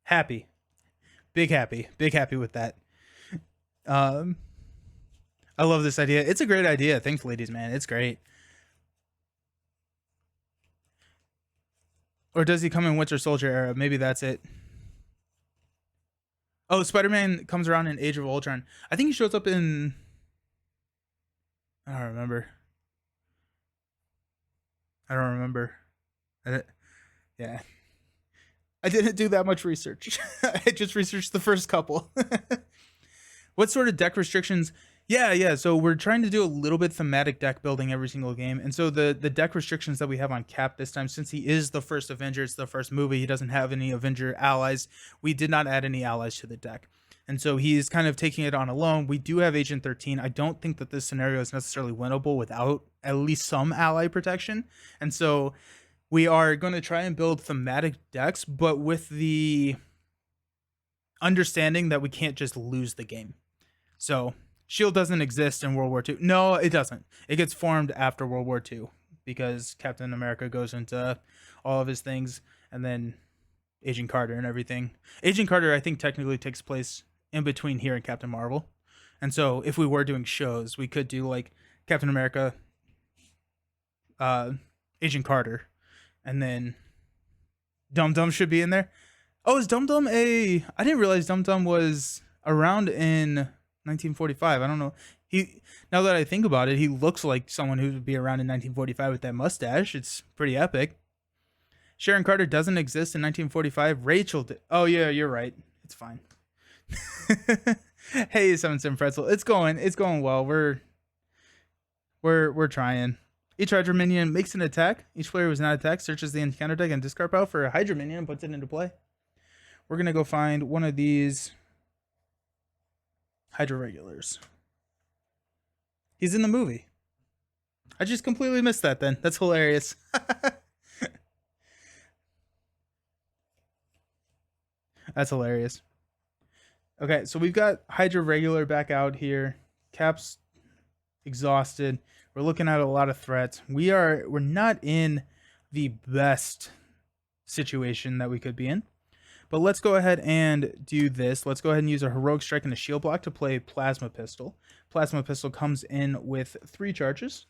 Happy. Big happy with that. I love this idea. It's a great idea. Thanks, ladies, man. It's great. Or does he come in Winter Soldier era? Maybe that's it. Oh, Spider-Man comes around in Age of Ultron. I think he shows up in... I don't remember. Yeah. I didn't do that much research. I just researched the first couple. What sort of deck restrictions? Yeah. So we're trying to do a little bit thematic deck building every single game. And so the deck restrictions that we have on Cap this time, since he is the first Avenger, it's the first movie, he doesn't have any Avenger allies. We did not add any allies to the deck. And so he's kind of taking it on alone. We do have Agent 13. I don't think that this scenario is necessarily winnable without at least some ally protection. And so we are going to try and build thematic decks, but with the understanding that we can't just lose the game. So Shield doesn't exist in World War II. No, it doesn't. It gets formed after World War II because Captain America goes into all of his things, and then Agent Carter and everything. Agent Carter, I think, technically takes place in between here and Captain Marvel. And so, if we were doing shows, we could do like Captain America, uh, Agent Carter, and then Dum Dum should be in there. Oh, is Dum Dum a? I didn't realize Dum Dum was around in 1945. I don't know. He Now that I think about it, he looks like someone who would be around in 1945 with that mustache. It's pretty epic. Sharon Carter doesn't exist in 1945. Rachel did. Oh yeah, you're right. It's fine. Hey, 7 Pretzel. It's going well. We're trying. Each Hydra minion makes an attack. Each player who's not attacked searches the encounter deck and discard pile for a Hydra minion and puts it into play. We're gonna go find one of these Hydra regulars. He's in the movie. I just completely missed that then. That's hilarious. That's hilarious. Okay, so we've got Hydra regular back out here. Cap's exhausted. We're looking at a lot of threats. We're not in the best situation that we could be in. But let's go ahead and do this. Let's go ahead and use a Heroic Strike and a Shield Block to play Plasma Pistol. Plasma Pistol comes in with 3 charges.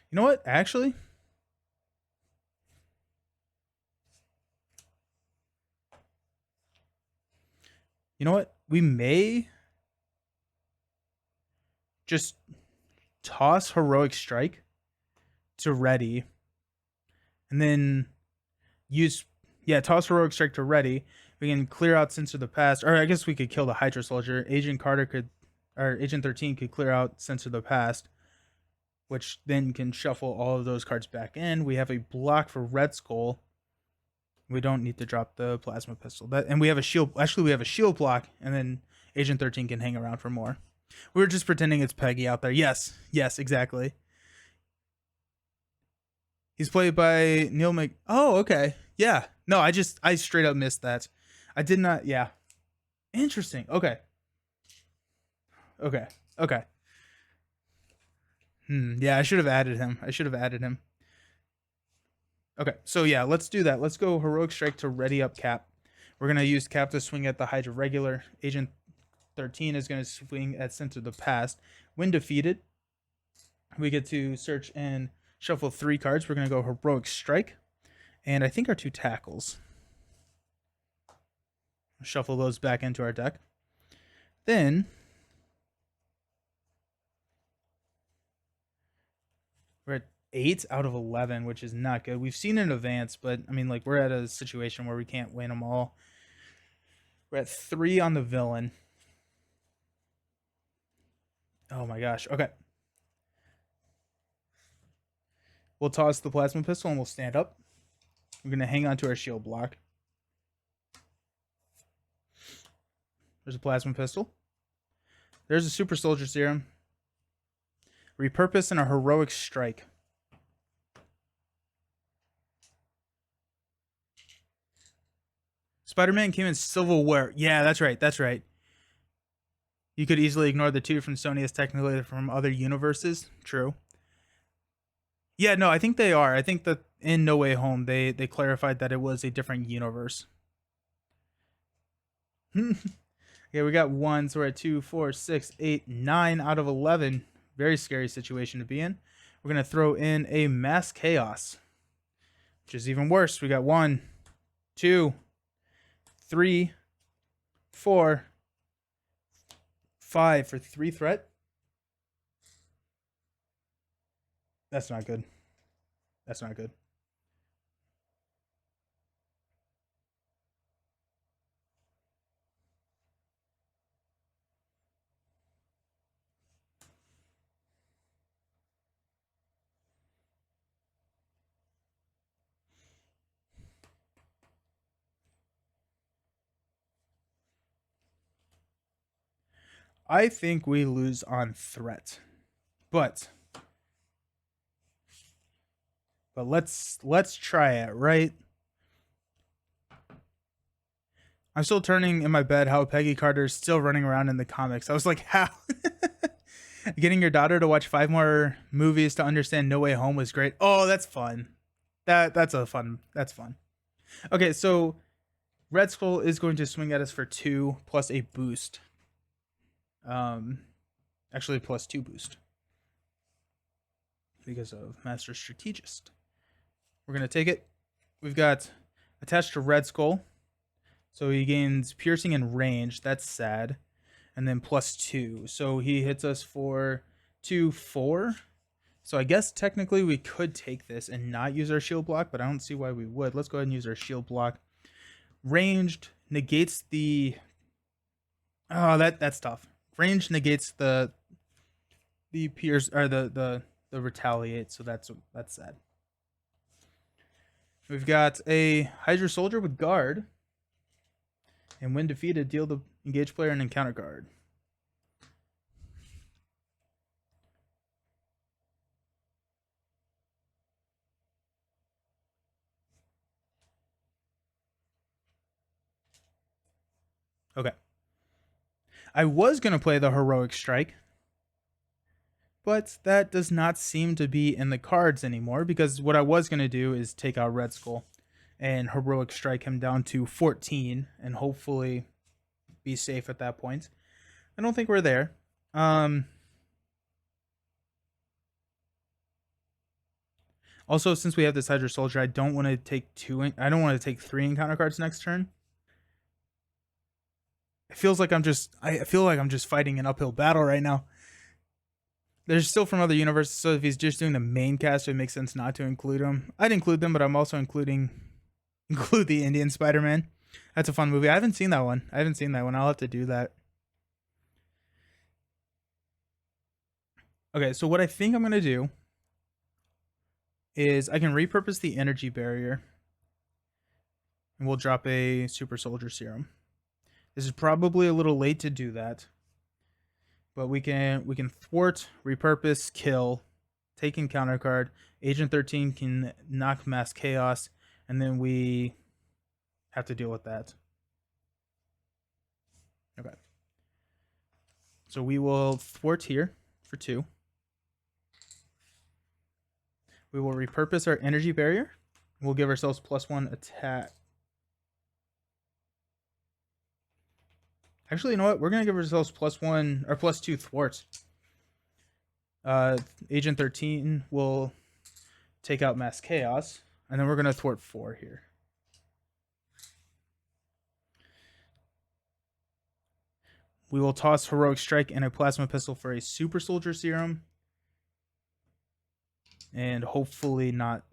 You know what? Actually, you know what? We may just toss Heroic Strike to ready, and then toss Heroic Strike to ready. We can clear out Sense of the Past, or I guess we could kill the Hydra Soldier. Agent 13 could clear out Sense of the Past, which then can shuffle all of those cards back in. We have a block for Red Skull. We don't need to drop the Plasma Pistol. And we have a shield. Actually, we have a shield block, and then Agent 13 can hang around for more. We're just pretending it's Peggy out there. Yes, exactly. He's played by Neil Mc. Oh, okay. Yeah. No, I straight up missed that. I did not. Yeah. Interesting. Okay. Yeah, I should have added him. Okay, so yeah, let's do that. Let's go Heroic Strike to ready up Cap. We're going to use Cap to swing at the Hydra regular. Agent 13 is going to swing at Sense of the Past. When defeated, we get to search and shuffle 3 cards. We're going to go Heroic Strike. And I think our 2 tackles. Shuffle those back into our deck. Then we're at 8 out of 11, which is not good. We've seen an advance, but I mean, like, we're at a situation where we can't win them all. We're at 3 on the villain. Oh my gosh. Okay. We'll toss the Plasma Pistol and we'll stand up. We're going to hang on to our shield block. There's a Plasma Pistol. There's a Super Soldier Serum. Repurpose and a Heroic Strike. Spider-Man came in Civil War. Yeah, that's right. You could easily ignore the 2 from Sony as technically from other universes. True. Yeah, no, I think they are. I think that in No Way Home, they clarified that it was a different universe. Okay, we got 1, so we're at 2, 4, 6, 8, 9 out of 11. Very scary situation to be in. We're going to throw in a Mass Chaos, which is even worse. We got 1, 2, 3, 4, 5 for 3 threat. That's not good. I think we lose on threat. But let's try it, right? I'm still turning in my bed how Peggy Carter is still running around in the comics. I was like, how? Getting your daughter to watch 5 more movies to understand No Way Home was great. Oh, that's fun. That's fun. Okay, so Red Skull is going to swing at us for 2 plus a boost. Actually plus 2 boost. Because of Master Strategist. We're gonna take it. We've got attached to Red Skull. So he gains piercing and range. That's sad. And then plus 2. So he hits us for 2, 4. So I guess technically we could take this and not use our shield block, but I don't see why we would. Let's go ahead and use our shield block. Ranged negates the... Oh, that's tough. Ranged negates the pierce or the retaliate, so that's sad. We've got a Hydra Soldier with guard. And when defeated, deal the engaged player an encounter card. Okay. I was going to play the Heroic Strike, but that does not seem to be in the cards anymore, because what I was going to do is take out Red Skull and Heroic Strike him down to 14 and hopefully be safe at that point. I don't think we're there. Also, since we have this Hydra Soldier, I don't want to take 3 encounter cards next turn. It feels like I feel like I'm just fighting an uphill battle right now. There's still from other universes, so if he's just doing the main cast, it makes sense not to include him. I'd include them, but I'm also include the Indian Spider-Man. That's a fun movie. I haven't seen that one. I'll have to do that. Okay, so what I think I'm gonna do is I can repurpose the energy barrier, and we'll drop a Super Soldier Serum. This is probably a little late to do that, but we can thwart, repurpose, kill, take encounter card. Agent 13 can knock Mass Chaos, and then we have to deal with that. Okay. So we will thwart here for 2. We will repurpose our energy barrier. We'll give ourselves +1 attack. Actually, you know what? We're going to give ourselves +1 or +2 thwarts. Agent 13 will take out Mass Chaos, and then we're going to thwart 4 here. We will toss Heroic Strike and a Plasma Pistol for a Super Soldier Serum, and hopefully not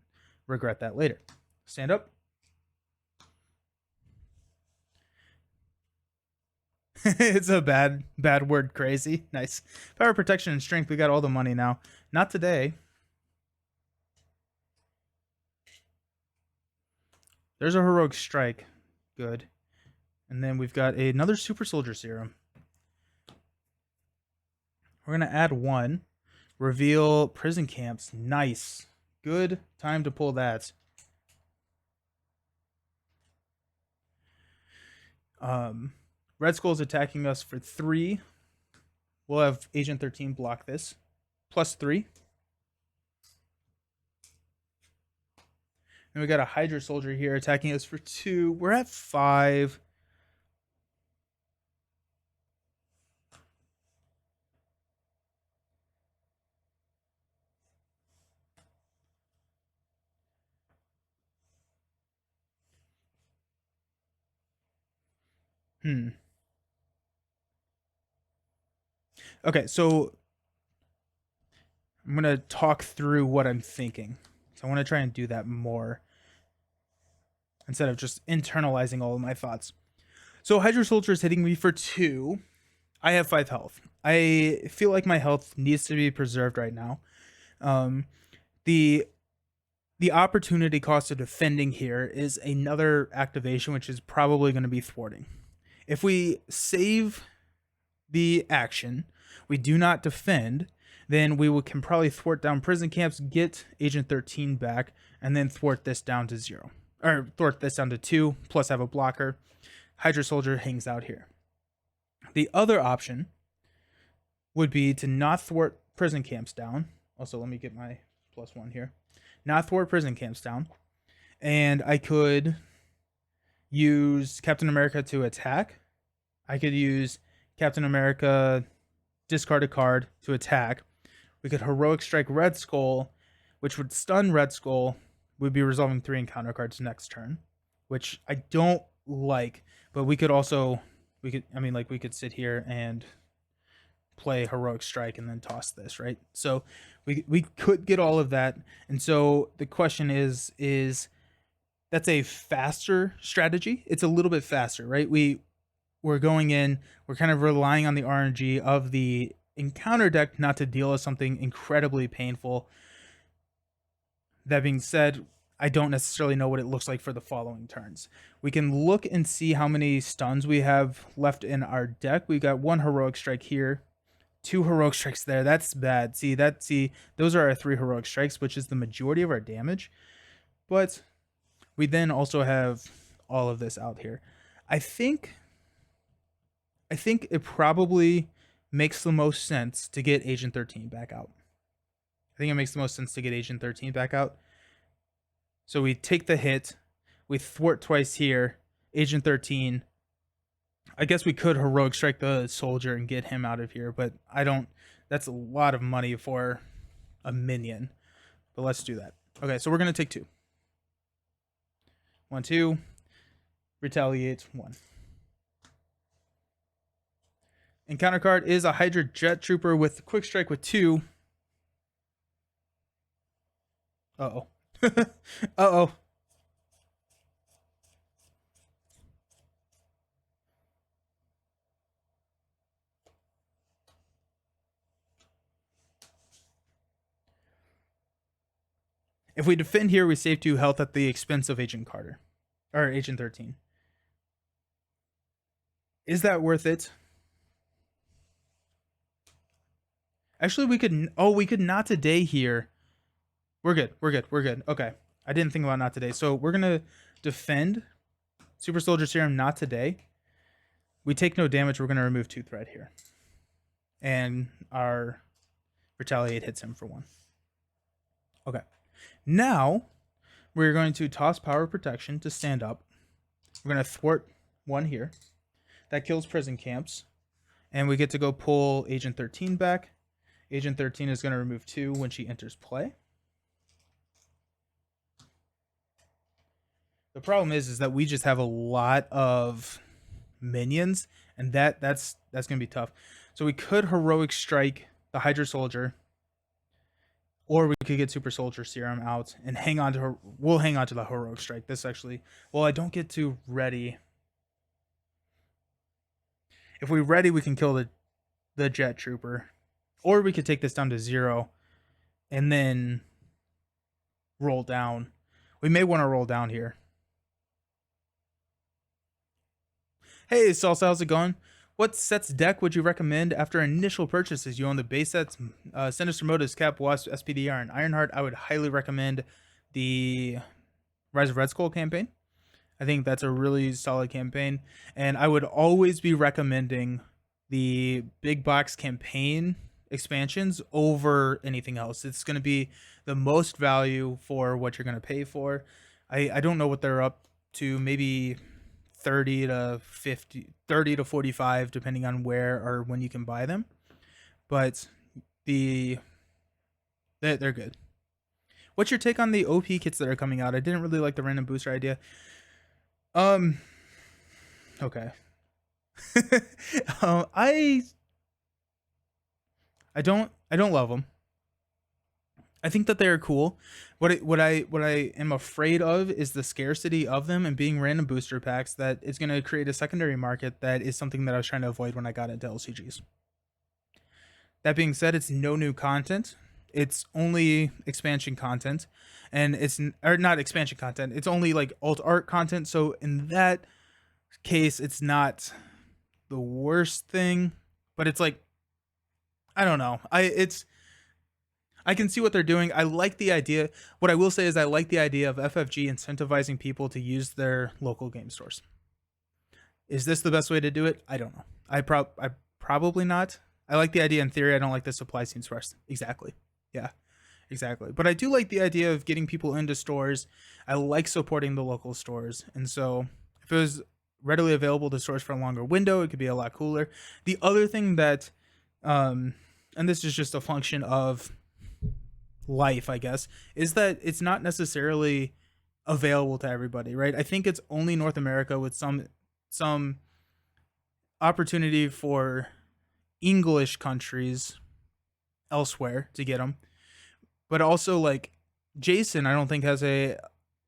regret that later. Stand up. It's a bad word, crazy. Nice. Power, protection, and strength. We got all the money now. Not today. There's a Heroic Strike. Good. And then we've got another Super Soldier Serum. We're going to add 1. Reveal prison camps. Nice. Good time to pull that. Red Skull's attacking us for 3. We'll have Agent 13 block this. +3. And we got a Hydra Soldier here attacking us for 2. We're at 5. Okay, so I'm going to talk through what I'm thinking. So I want to try and do that more instead of just internalizing all of my thoughts. So Hydra Soldier is hitting me for 2. I have 5 health. I feel like my health needs to be preserved right now. The opportunity cost of defending here is another activation, which is probably going to be thwarting. If we save the action, we do not defend, then we can probably thwart down prison camps, get Agent 13 back, and then thwart this down to 0. Or thwart this down to 2, plus have a blocker. Hydra Soldier hangs out here. The other option would be to not thwart prison camps down. Also, let me get my +1 here. Not thwart prison camps down. And I could use Captain America to attack. I could use Captain America, discard a card to attack. We could Heroic Strike Red Skull, which would stun Red Skull. We'd be resolving 3 encounter cards next turn, which I don't like. But we could also, we could sit here and play Heroic Strike and then toss this, right? So we could get all of that. And so the question is that's a faster strategy. It's a little bit faster, right? We're going in, we're kind of relying on the RNG of the encounter deck not to deal with something incredibly painful. That being said, I don't necessarily know what it looks like for the following turns. We can look and see how many stuns we have left in our deck. We got 1 Heroic Strike here, 2 Heroic Strikes there. That's bad. See, those are our 3 Heroic Strikes, which is the majority of our damage. But we then also have all of this out here. I think it probably makes the most sense to get Agent 13 back out. I think it makes the most sense to get Agent 13 back out. So we take the hit, we thwart twice here, Agent 13. I guess we could Heroic Strike the Soldier and get him out of here, but I don't. That's a lot of money for a minion. But let's do that. Okay, so we're going to take 2. 1, 2. Retaliate 1. Encounter card is a Hydra Jet Trooper with Quick Strike with 2. Uh-oh. Uh-oh. If we defend here, we save 2 health at the expense of Agent Carter. Or Agent 13. Is that worth it? Actually, we could not today here. We're good. Okay. I didn't think about not today. So we're going to defend Super Soldier Serum not today. We take no damage. We're going to remove 2 threat here. And our Retaliate hits him for 1. Okay. Now, we're going to toss Power Protection to stand up. We're going to thwart 1 here. That kills prison camps. And we get to go pull Agent 13 back. Agent 13 is going to remove 2 when she enters play. The problem is that we just have a lot of minions, and that's going to be tough. So we could Heroic Strike the Hydra Soldier, or we could get Super Soldier Serum out and hang on to her. We'll hang on to the Heroic Strike. This actually, well, I don't get to ready. If we ready, we can kill the Jet Trooper, or we could take this down to 0 and then roll down. We may want to roll down here. Hey, Salsa, how's it going? What sets deck would you recommend after initial purchases? You own the base sets, Sinister Motives, Cap, Wasp, SPDR, and Ironheart. I would highly recommend the Rise of Red Skull campaign. I think that's a really solid campaign. And I would always be recommending the big box campaign expansions over anything else. It's going to be the most value for what you're going to pay for. I don't know what they're up to, maybe 30 to 50, 30 to 45, depending on where or when you can buy them. But they're good. What's your take on the OP kits that are coming out? I didn't really like the random booster idea. Okay. I don't love them. I think that they're cool. What I am afraid of is the scarcity of them and being random booster packs that is going to create a secondary market that is something that I was trying to avoid when I got into LCGs. That being said, it's no new content. It's only expansion content, and or not expansion content. It's only like alt art content. So in that case, it's not the worst thing, but it's like, I don't know. I can see what they're doing. I like the idea. What I will say is I like the idea of FFG incentivizing people to use their local game stores. Is this the best way to do it? I don't know. I probably not. I like the idea in theory. I don't like the supply seems first. Exactly. Yeah, exactly. But I do like the idea of getting people into stores. I like supporting the local stores. And so if it was readily available to stores for a longer window, it could be a lot cooler. The other thing that um and this is just a function of life, I guess, is that it's not necessarily available to everybody, right? I think it's only North America with some opportunity for English countries elsewhere to get them, but also like Jason, I don't think has a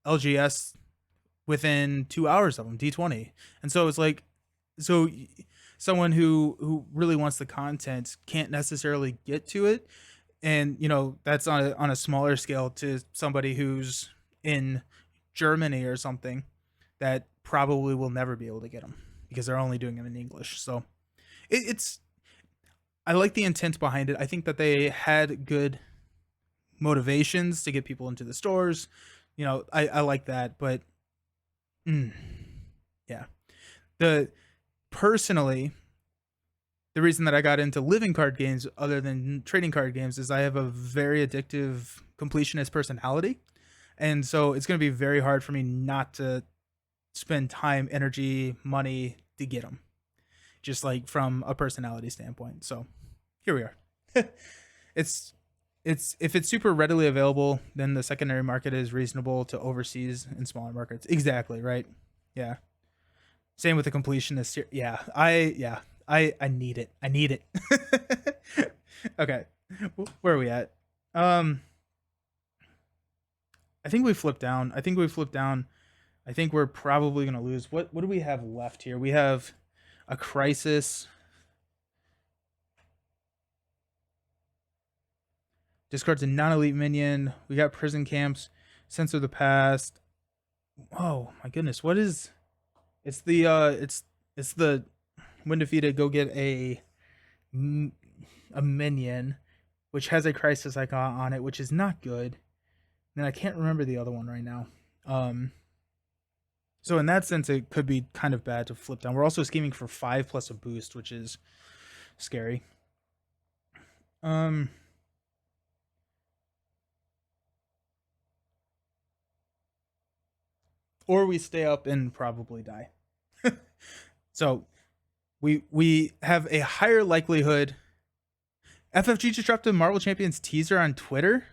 LGS within 2 hours of him D20, and so it's like so someone who really wants the content can't necessarily get to it, and that's on a smaller scale to somebody who's in Germany or something that probably will never be able to get them because they're only doing them in English. So it's I like the intent behind it. I think that they had good motivations to get people into the stores. I like that, but mm, yeah. The personally, the reason that I got into living card games other than trading card games is I have a very addictive completionist personality. And so it's going to be very hard for me not to spend time, energy, money to get them, just like from a personality standpoint. So here we are. it's if it's super readily available, then the secondary market is reasonable to overseas and smaller markets. Exactly, right? Yeah. Same with the completionist here. I need it. I need it. Okay. Where are we at? I think we flipped down. I think we're probably going to lose. What do we have left here? We have a crisis. Discards a non-elite minion. We got prison camps. Sense of the past. Oh my goodness. What is it's the when defeated go get a minion which has a crisis icon on it, which is not good. And I can't remember the other one right now. So in that sense, it could be kind of bad to flip down. We're also scheming for 5 plus a boost, which is scary. Or we stay up and probably die. So we have a higher likelihood. FFG just dropped a Marvel Champions teaser on Twitter.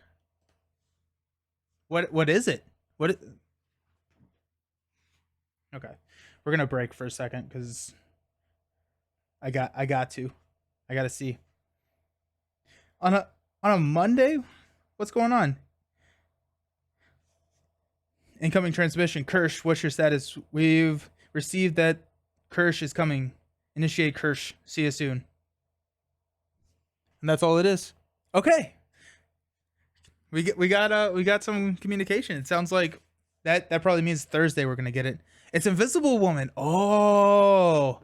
What is it? Okay, we're gonna break for a second because I got to see on a Monday. What's going on? Incoming transmission. Kirsch, what's your status? We've received that Kirsch is coming. Initiate Kirsch. See you soon. And that's all it is. Okay. We got some communication. It sounds like that probably means Thursday we're gonna get it. It's Invisible Woman. Oh,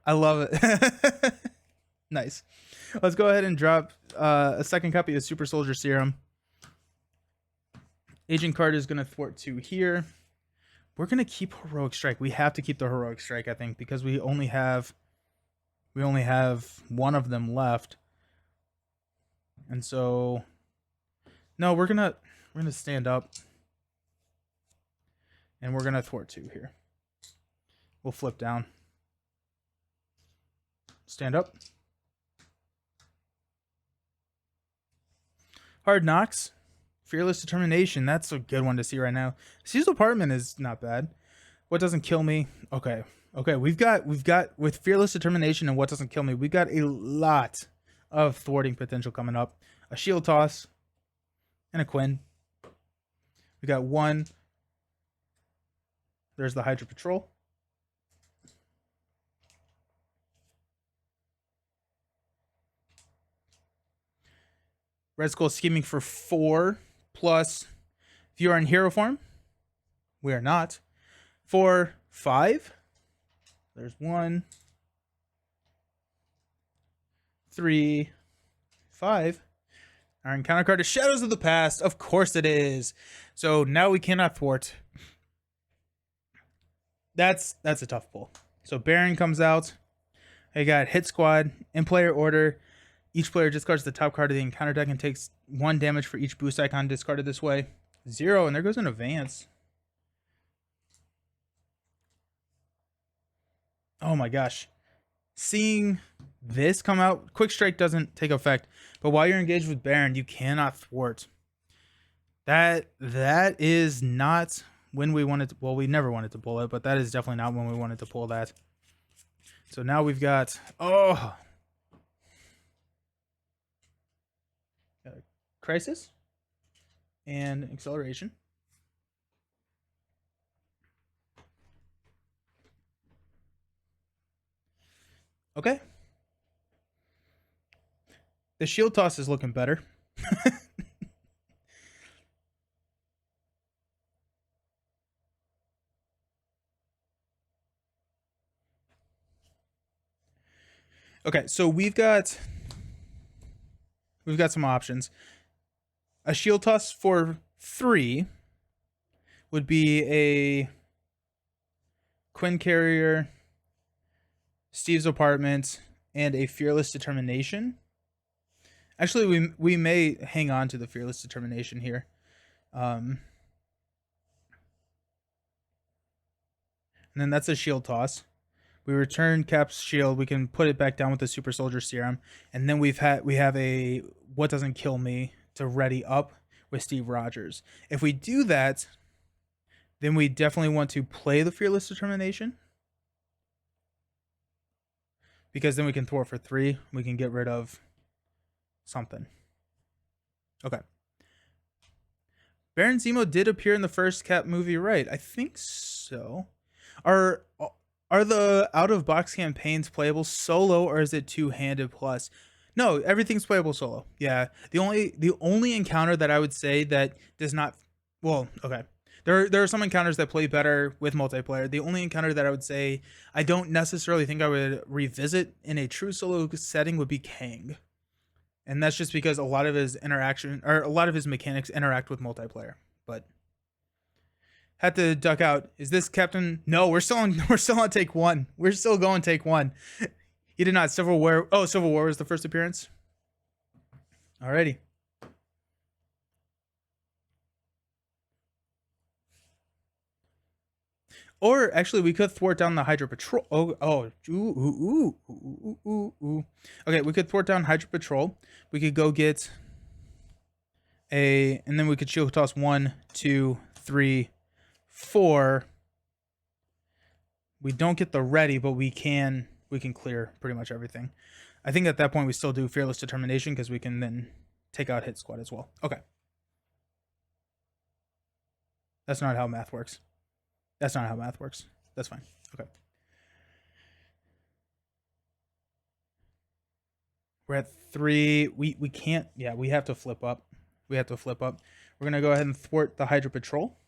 I love it. Nice. Let's go ahead and drop a second copy of Super Soldier Serum. Agent card is gonna thwart 2 here. We're gonna keep Heroic Strike. We have to keep the Heroic Strike, I think, because we only have one of them left. And so no, we're gonna stand up. And we're gonna thwart 2 here. We'll flip down. Stand up. Hard Knocks. Fearless Determination. That's a good one to see right now. Caesar's Apartment is not bad. What Doesn't Kill Me. Okay. We've got with Fearless Determination and What Doesn't Kill Me, we got a lot of thwarting potential coming up. A Shield Toss and a Quinn. We got 1. There's the Hydra Patrol. Red Skull scheming for 4 plus. If you are in hero form, we are not. 4, 5. There's 1, 3, 5. Our encounter card is Shadows of the Past. Of course it is. So now we cannot thwart. That's a tough pull. So Baron comes out. I got hit squad in player order. Each player discards the top card of the encounter deck and takes 1 damage for each boost icon discarded this way. 0, and there goes an advance. Oh my gosh. Seeing this come out, Quick Strike doesn't take effect, but while you're engaged with Baron, you cannot thwart. That is not when we wanted to, well, we never wanted to pull it, but that is definitely not when we wanted to pull that. So now we've got, Crisis and Acceleration. Okay. The shield toss is looking better. Okay, so we've got some options. A shield toss for 3 would be a Quinn Carrier, Steve's Apartment, and a Fearless Determination. Actually, we may hang on to the Fearless Determination here. And then that's a shield toss. We return Cap's shield. We can put it back down with the Super Soldier Serum, and then we have a What Doesn't Kill Me to ready up with Steve Rogers. If we do that, then we definitely want to play the Fearless Determination, because then we can thwart for 3. We can get rid of something. Okay. Baron Zemo did appear in the first Cap movie, right? I think so. Are the out-of-box campaigns playable solo, or is it two-handed plus? No, everything's playable solo. Yeah. The only encounter that I would say that does not, well, okay. There are some encounters that play better with multiplayer. The only encounter that I would say I don't necessarily think I would revisit in a true solo setting would be Kang. And that's just because a lot of his mechanics interact with multiplayer. But had to duck out. Is this Captain? No, we're still on take 1. We're still going take 1. He did not. Civil War. Oh, Civil War was the first appearance. Alrighty. Or actually, we could thwart down the Hydra Patrol. Okay, we could thwart down Hydra Patrol. We could go get and then we could shield toss 1, 2, 3, 4. We don't get the ready, but we can clear pretty much everything. I think at that point we still do Fearless Determination, because we can then take out Hit Squad as well. Okay. That's not how math works. That's not how math works. That's fine. Okay. We're at 3. We can't. Yeah, we have to flip up. We're going to go ahead and thwart the Hydra Patrol.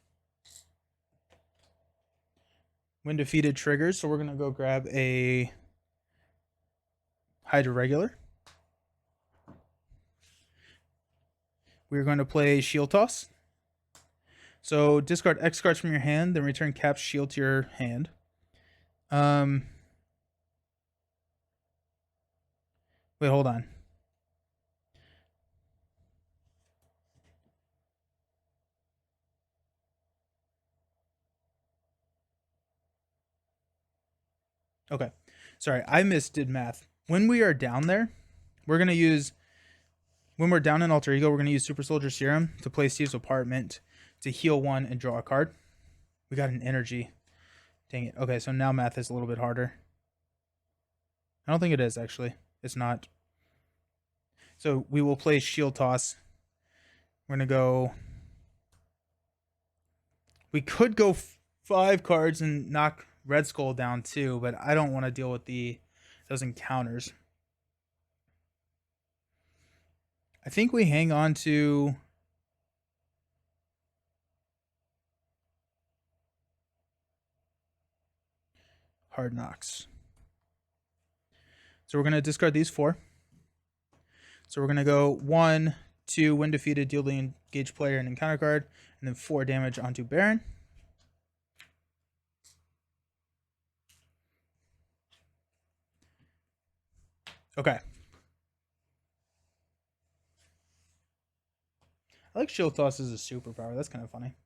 When defeated triggers, so we're going to go grab a Hydra Regular. We're going to play Shield Toss. So discard X cards from your hand, then return Cap's shield to your hand. Wait, hold on. Okay. Sorry, I misdid math. When we are down there, we're going to use, when we're down in Alter Ego, we're going to use Super Soldier Serum to play Steve's Apartment to heal 1 and draw a card. We got an energy. Dang it. Okay, so now math is a little bit harder. I don't think it is, actually. It's not. So we will play Shield Toss. We're going to go. We could go 5 cards and knock Red Skull down too, but I don't want to deal with those encounters. I think we hang on to Hard Knocks. So we're going to discard these 4. So we're going to go 1, 2, when defeated, deal the engaged player an encounter card, and then 4 damage onto Baron. Okay. I like shield toss as a superpower. That's kind of funny.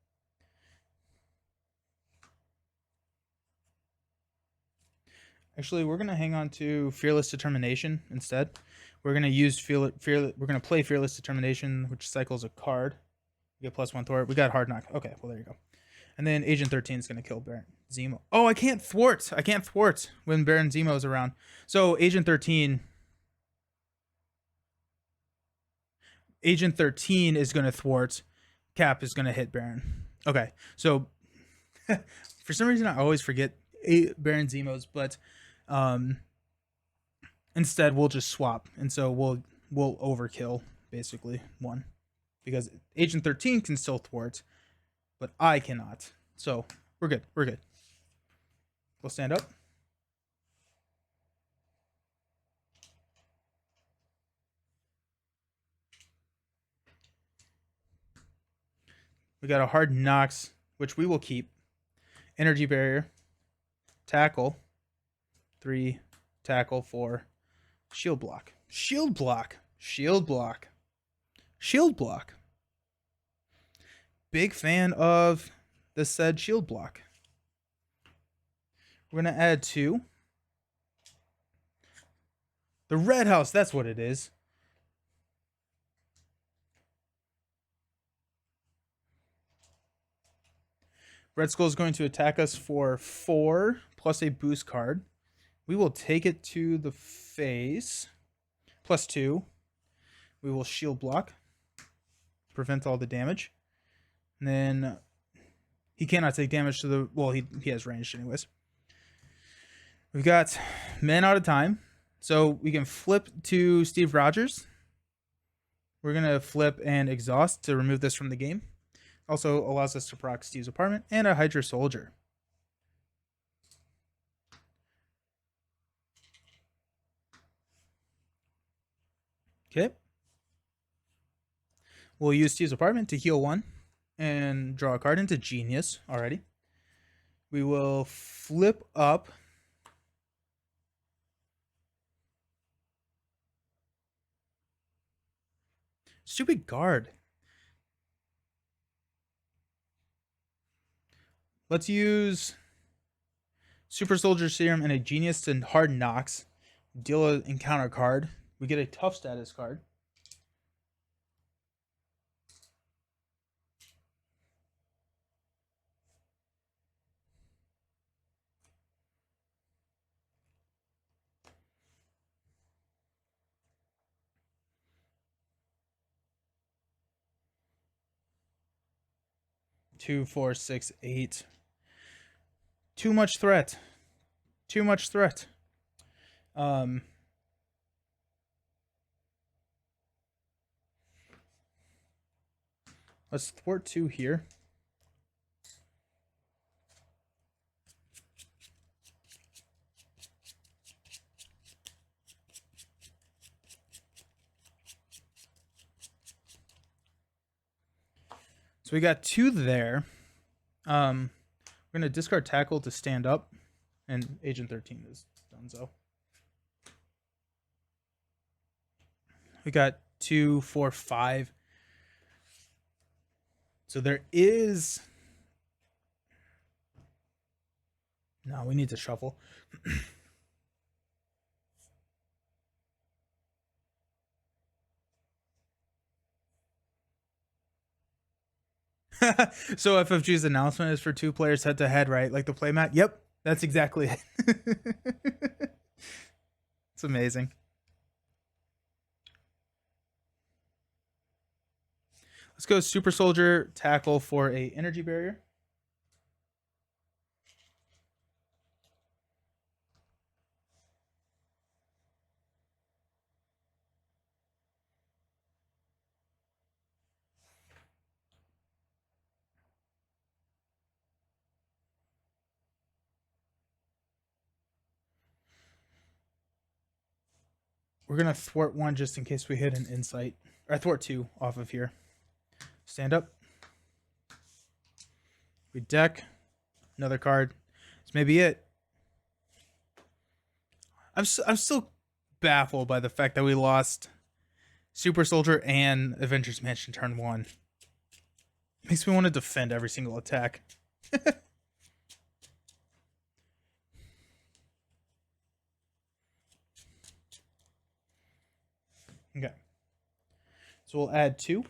Actually, we're gonna hang on to Fearless Determination instead. We're gonna use We're gonna play Fearless Determination, which cycles a card. We get +1 thwart. We got Hard Knock. Okay, well there you go. And then Agent 13 is gonna kill Baron Zemo. Oh, I can't thwart. I can't thwart when Baron Zemo is around. So Agent 13 is gonna thwart. Cap is gonna hit Baron. Okay, so for some reason I always forget Baron Zemo's, but instead we'll just swap, and so we'll overkill basically one, because Agent 13 can still thwart, but I cannot. So we're good. We're good. We'll stand up. We got a Hard Knocks, which we will keep. Energy Barrier. Tackle. 3. Tackle. 4. Shield Block. Shield Block. Shield Block. Shield Block. Big fan of the said Shield Block. We're going to add 2. The Red House, that's what it is. Red Skull is going to attack us for 4 plus a boost card. We will take it to the face. +2. We will shield block. Prevent all the damage. And then he cannot take damage to the... Well, he has ranged anyways. We've got Man Out of Time. So we can flip to Steve Rogers. We're going to flip and Exhaust to remove this from the game. Also allows us to proc Steve's Apartment and a Hydra Soldier. Okay. We'll use Steve's Apartment to heal 1 and draw a card into Genius already. We will flip up Stupid Guard. Let's use Super Soldier Serum and a Genius to Hard Knocks. Deal an encounter card. We get a Tough status card. Two, 4, 6, 8. Too much threat. Too much threat. Let's thwart 2 here. So we got 2 there. We're going to discard Tackle to stand up. And Agent 13 is donezo. We got 2, 4, 5. So there is... No, we need to shuffle. So FFG's announcement is for 2 players head to head, right? Like the playmat? Yep, that's exactly it. It's amazing. Let's go Super Soldier Tackle for a Energy Barrier. We're going to thwart 1 just in case we hit an insight. Or thwart 2 off of here. Stand up. We deck. Another card. This may be it. I'm still baffled by the fact that we lost Super Soldier and Avengers Mansion turn 1. Makes me want to defend every single attack. Okay. So we'll add 2.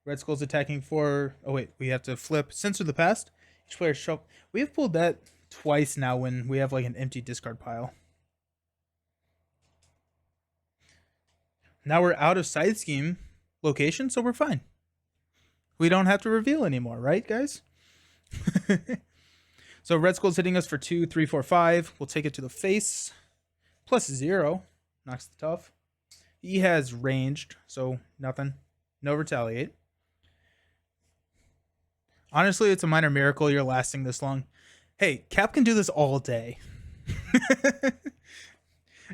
Red Skull's attacking for... Oh, wait. We have to flip Censor the Past. Each player shuffle... We have pulled that twice now when we have like an empty discard pile. Now we're out of side scheme location, so we're fine. We don't have to reveal anymore, right, guys? So Red Skull's hitting us for 2, 3, 4, 5. We'll take it to the face. Plus 0. Knocks the tough. He has ranged, so nothing. No retaliate. Honestly, it's a minor miracle you're lasting this long. Hey, Cap can do this all day.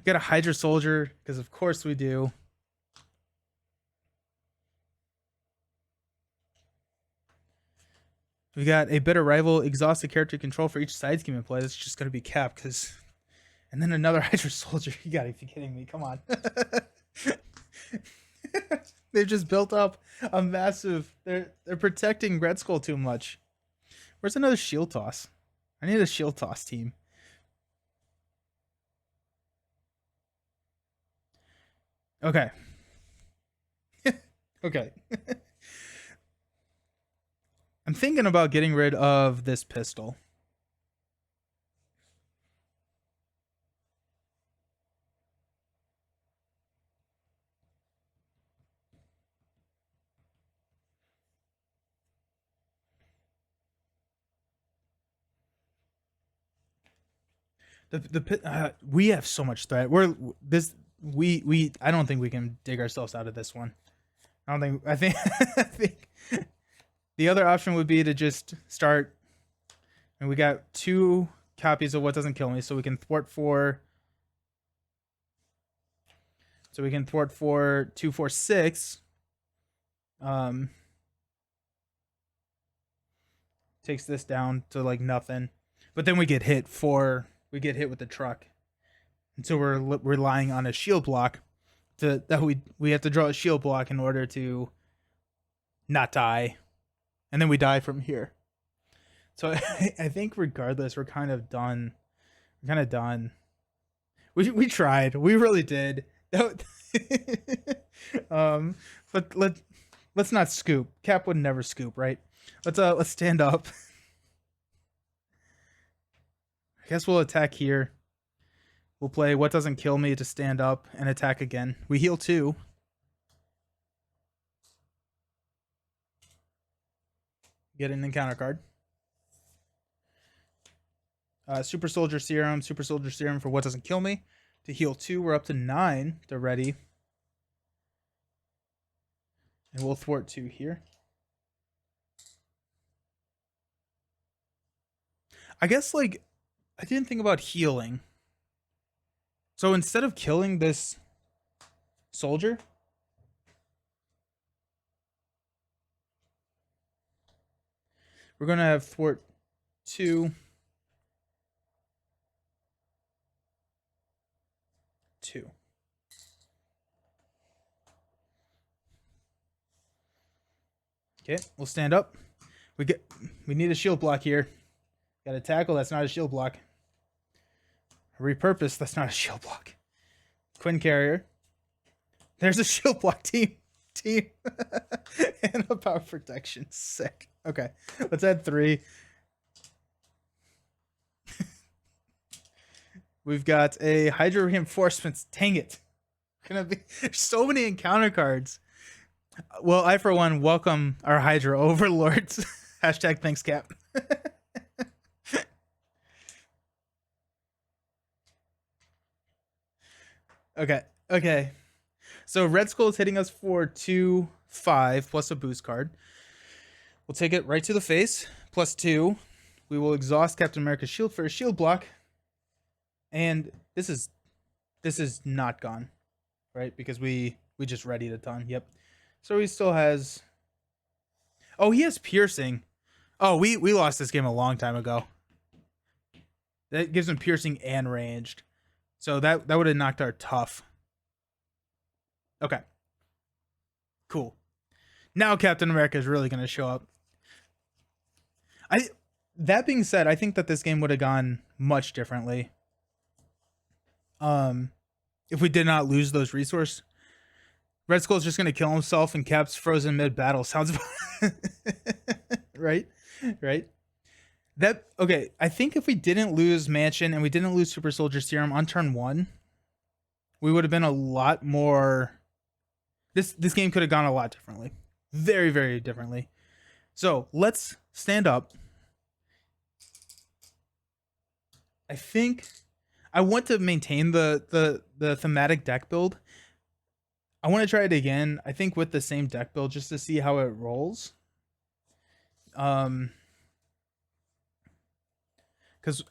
Got a Hydra Soldier, because of course we do. We got a Bitter Rival, exhaust the character control for each side scheme in play. That's just going to be Cap, because... And then another Hydra Soldier. You gotta be kidding me. Come on. They've just built up a massive... They're protecting Red Skull too much. Where's another Shield Toss? I need a Shield Toss team. Okay. Okay. I'm thinking about getting rid of this pistol. We have so much threat. I don't think we can dig ourselves out of this one. I think I think the other option would be to just start, and we got 2 copies of What Doesn't Kill Me, so we can thwart for 2, 4, 6. Takes this down to like nothing. But then we get hit with the truck. And so we're relying on a shield block we have to draw a shield block in order to not die. And then we die from here. So I think regardless, we're kind of done. We're kind of done. We tried. We really did. But let's not scoop. Cap would never scoop, right? Let's stand up. I guess we'll attack here. We'll play What Doesn't Kill Me to stand up and attack again. We heal 2. Get an encounter card. Super Soldier Serum for What Doesn't Kill Me. To heal 2, we're up to 9. They're ready. And we'll thwart 2 here. I guess, like, I didn't think about healing. So instead of killing this soldier, we're going to have thwart 2. 2. Okay, we'll stand up. We need a shield block here. Got a tackle, that's not a shield block. Repurpose, that's not a shield block. Quinn Carrier. There's a shield block team. And a power protection. Sick. Okay, let's add 3. We've got a Hydra Reinforcements. Dang it. Gonna be so many encounter cards. Well, I for one welcome our Hydra overlords. Hashtag thanks, Cap. Okay. So Red Skull is hitting us for 2, 5 plus a boost card. We'll take it right to the face. Plus 2. We will exhaust Captain America's shield for a shield block. And this is not gone, right? Because we just readied a ton. Yep. So he still has... Oh, he has piercing. Oh, we lost this game a long time ago. That gives him piercing and ranged. So that would have knocked our tough. Okay, cool. Now Captain America is really going to show up. I That being said, I think that this game would have gone much differently. Um, if we did not lose those resources. Red Skull's just gonna kill himself and Cap's frozen mid battle. Sounds right, right. That okay. I think if we didn't lose Mansion and we didn't lose Super Soldier Serum on turn 1, we would have been a lot more. This game could have gone a lot differently, very very differently. So let's stand up. I think I want to maintain the thematic deck build. I want to try it again. I think with the same deck build just to see how it rolls. Because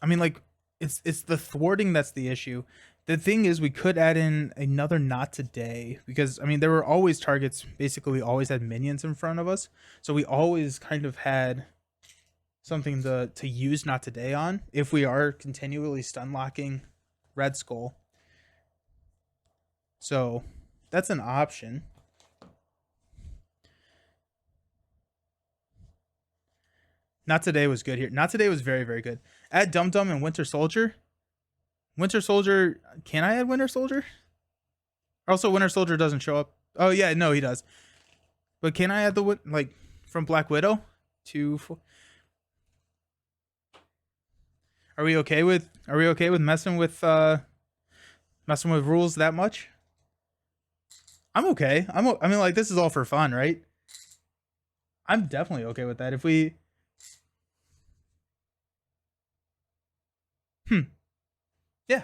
I mean, like, it's the thwarting that's the issue. The thing is, we could add in another not today because I mean there were always targets. Basically, we always had minions in front of us, so we always kind of had something to use not today on if we are continually stun locking Red Skull. So that's an option. Not today was good here. Not today was very, very good. Add Dum Dum and Winter Soldier. Winter Soldier. Can I add Winter Soldier? Also, Winter Soldier doesn't show up. Oh, yeah. No, he does. But can I add the, like, from Black Widow to... Are we okay with messing with rules that much? I'm okay. I mean, like, this is all for fun, right? I'm definitely okay with that. If we... Yeah.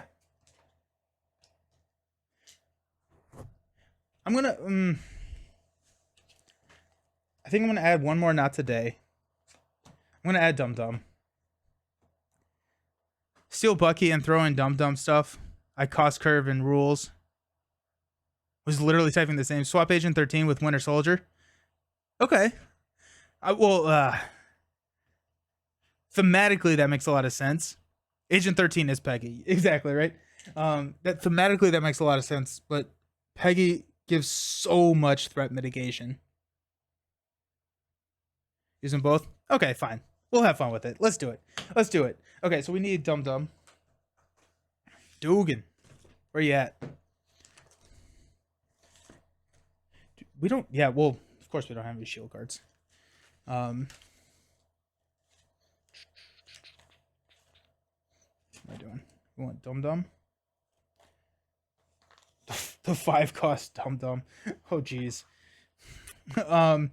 I'm gonna... I think I'm gonna add one more not today. I'm gonna add Dum Dum. Steal Bucky and throw in Dum Dum stuff. I cost curve and rules. Was literally typing the same. Swap Agent 13 with Winter Soldier. Okay. Thematically that makes a lot of sense. Agent 13 is Peggy. Exactly, right? That thematically that makes a lot of sense, but Peggy gives so much threat mitigation. Using both? Okay, fine. We'll have fun with it. Let's do it. Let's do it. Okay, so we need Dum Dum. Dugan. Where you at? We don't... Yeah, well, of course we don't have any shield cards. What am I doing? We want Dum Dum? The 5 cost Dum Dum. Oh, jeez. I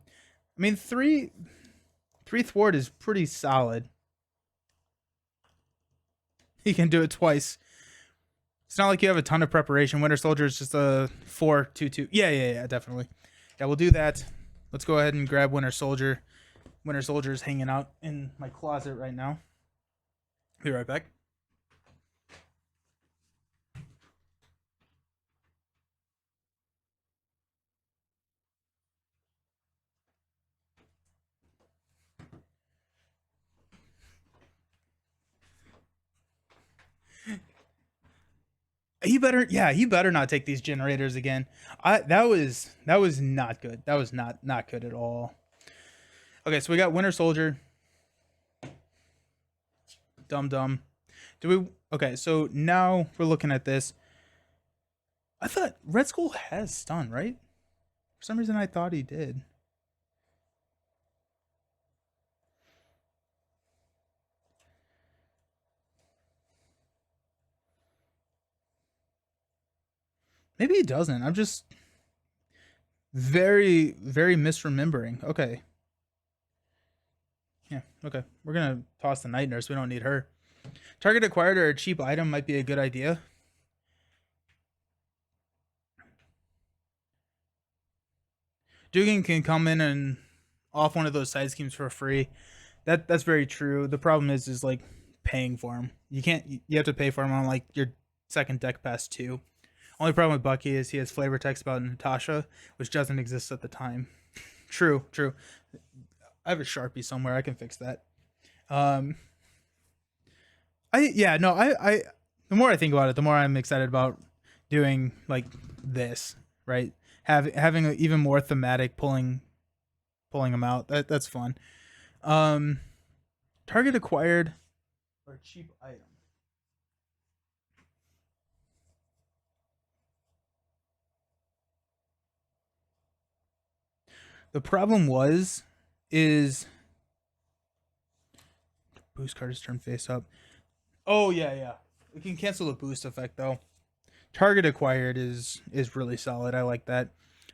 mean, 3 thwart is pretty solid. He can do it twice. It's not like you have a ton of preparation. Winter Soldier is just a 4/2/2. Yeah, definitely. Yeah, we'll do that. Let's go ahead and grab Winter Soldier. Winter Soldier is hanging out in my closet right now. Be right back. He better not take these generators again. That was not good. That was not good at all. Okay, so we got Winter Soldier. Dum Dum. Okay, so now we're looking at this. I thought Red Skull has stun, right? For some reason I thought he did. Maybe he doesn't. I'm just very, very misremembering. Okay. Yeah, okay. We're going to toss the Night Nurse. We don't need her. Target acquired or a cheap item might be a good idea. Dugan can come in and off one of those side schemes for free. That's very true. The problem is like paying for him. You have to pay for him on like your second deck pass too. Only problem with Bucky is he has flavor text about Natasha, which doesn't exist at the time. True. I have a Sharpie somewhere. I can fix that. The more I think about it, the more I'm excited about doing like this, right? Having even more thematic pulling them out. That's fun. Um, Target acquired or cheap item. The problem is boost card is turned face up. Oh yeah. We can cancel the boost effect though. Target acquired is really solid. I like that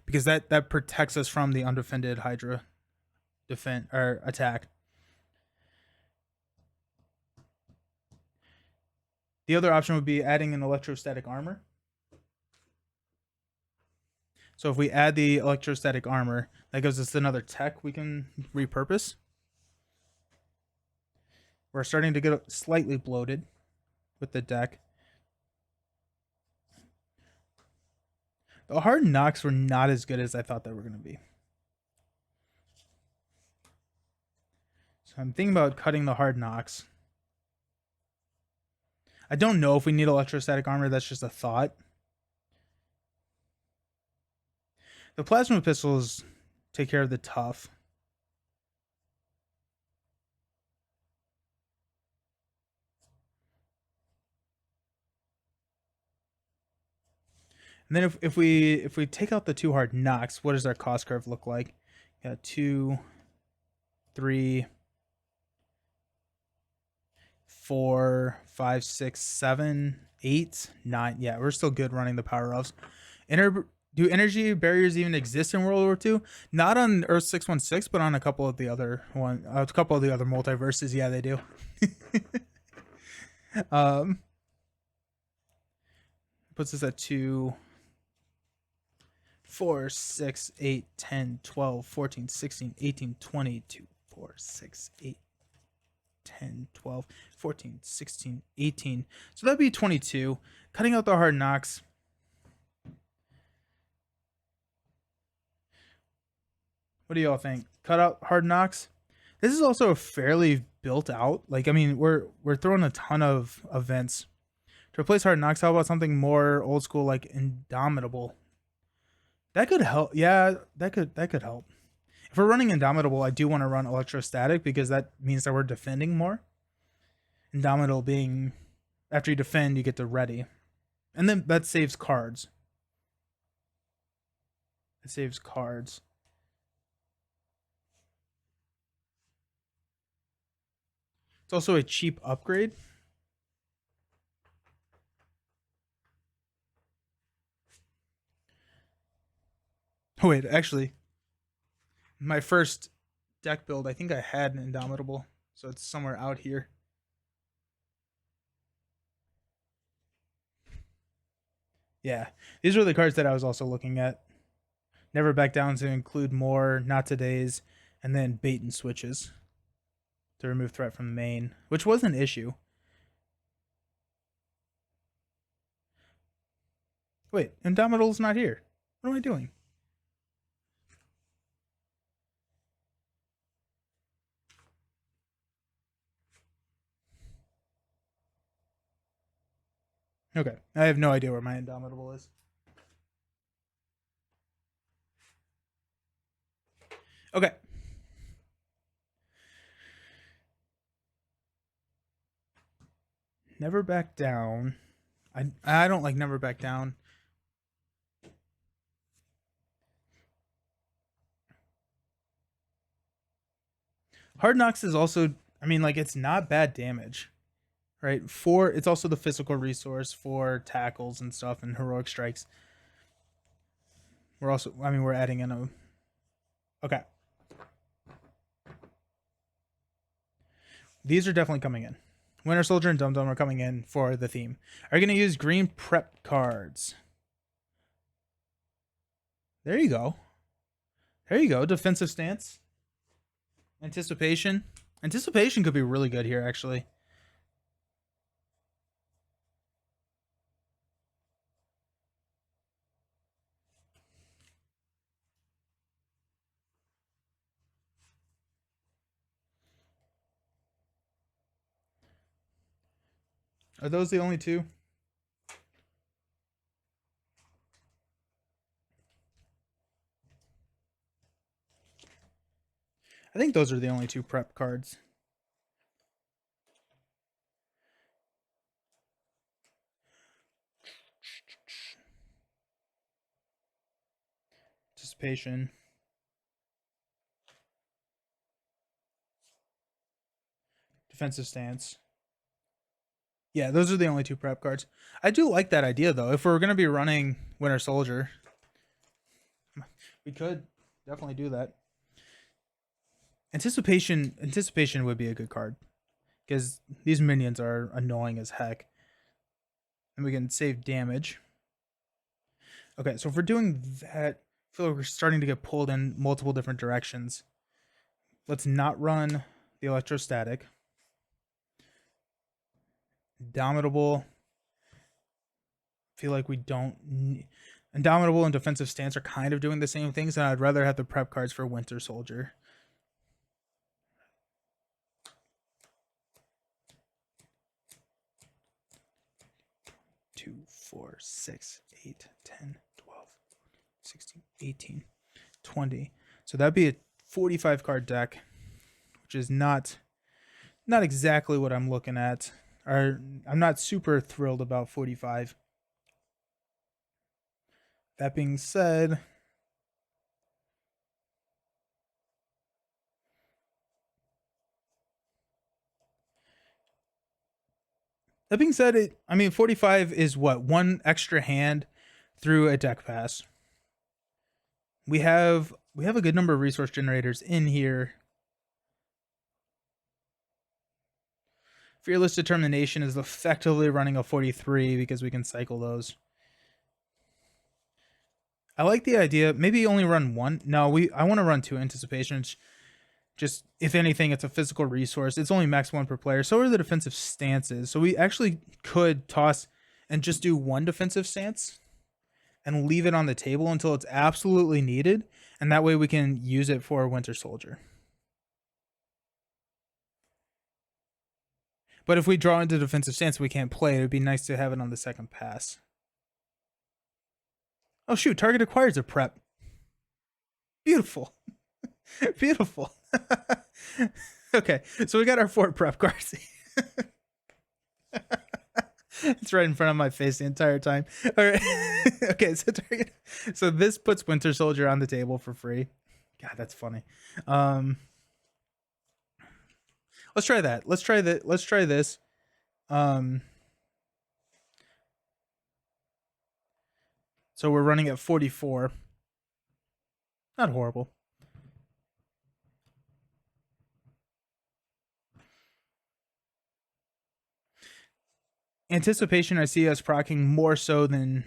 because that protects us from the undefended Hydra defend or attack. The other option would be adding an electrostatic armor. So if we add the electrostatic armor, that gives us another tech we can repurpose. We're starting to get slightly bloated with the deck. The hard knocks were not as good as I thought they were going to be. So I'm thinking about cutting the hard knocks. I don't know if we need electrostatic armor. That's just a thought. The plasma pistols take care of the tough. And then if we take out the two hard knocks, what does our cost curve look like? Got 2, 3, 4, 5, 6, 7, 8, 9. Yeah, we're still good running the power ups. Do energy barriers even exist in World War II? Not on Earth 616, but on a couple of the other multiverses. Yeah, they do. Puts us at 2, 4, 6, 8, 10, 12, 14, 16, 18, 20, 2, 4, 6, 8, 10, 12, 14, 16, 18. So that'd be 22. Cutting out the hard knocks. What do y'all think? Cut out hard knocks? This is also fairly built out. Like, I mean, we're throwing a ton of events. To replace hard knocks, how about something more old school like Indomitable? That could help. Yeah, that could help. If we're running Indomitable, I do want to run Electrostatic because that means that we're defending more. Indomitable being after you defend, you get to ready. And then that saves cards. It saves cards. It's also a cheap upgrade. Oh wait, actually, my first deck build, I think I had an Indomitable, so it's somewhere out here. Yeah, these are the cards that I was also looking at. Never back down to include more, not today's, and then bait and switches to remove threat from the main, which was an issue. Wait, Indomitable's not here. What am I doing? Okay, I have no idea where my Indomitable is. Okay. Never back down. I don't like never back down. Hard Knocks is also, I mean, like it's not bad damage, right? It's also the physical resource for tackles and stuff and heroic strikes. We're adding in a. Okay. These are definitely coming in. Winter Soldier and Dum Dum are coming in for the theme. Are you going to use green prep cards? There you go. There you go. Defensive stance. Anticipation. Anticipation could be really good here, actually. Are those the only two? I think those are the only two prep cards. Anticipation. Defensive stance. Yeah, those are the only two prep cards. I do like that idea though. If we're gonna be running Winter Soldier, we could definitely do that. Anticipation would be a good card because these minions are annoying as heck, and we can save damage. Okay, so if we're doing that, I feel like we're starting to get pulled in multiple different directions. Let's not run the electrostatic. Indomitable. Feel like we don't. Indomitable and defensive stance are kind of doing the same things, and I'd rather have the prep cards for Winter Soldier. Two, 4, 6, 8, 10, 12, 16, 18, 20. So that'd be a 45 card deck, which is not exactly what I'm looking at. Or I'm not super thrilled about 45. That being said, I mean 45 is what, one extra hand through a deck pass. We have a good number of resource generators in here. Fearless Determination is effectively running a 43 because we can cycle those. I like the idea. Maybe only run one. No, I want to run two Anticipations. Just, if anything, it's a physical resource. It's only max one per player. So are the defensive stances. So we actually could toss and just do one defensive stance and leave it on the table until it's absolutely needed. And that way we can use it for Winter Soldier. But if we draw into defensive stance, we can't play. It would be nice to have it on the second pass. Oh, shoot. Target acquires a prep. Beautiful. Beautiful. Okay, so we got our 4 prep cards. It's right in front of my face the entire time. All right. Okay, so this puts Winter Soldier on the table for free. God, that's funny. Let's try that. Let's try this. So we're running at 44. Not horrible. Anticipation, I see us proccing more so than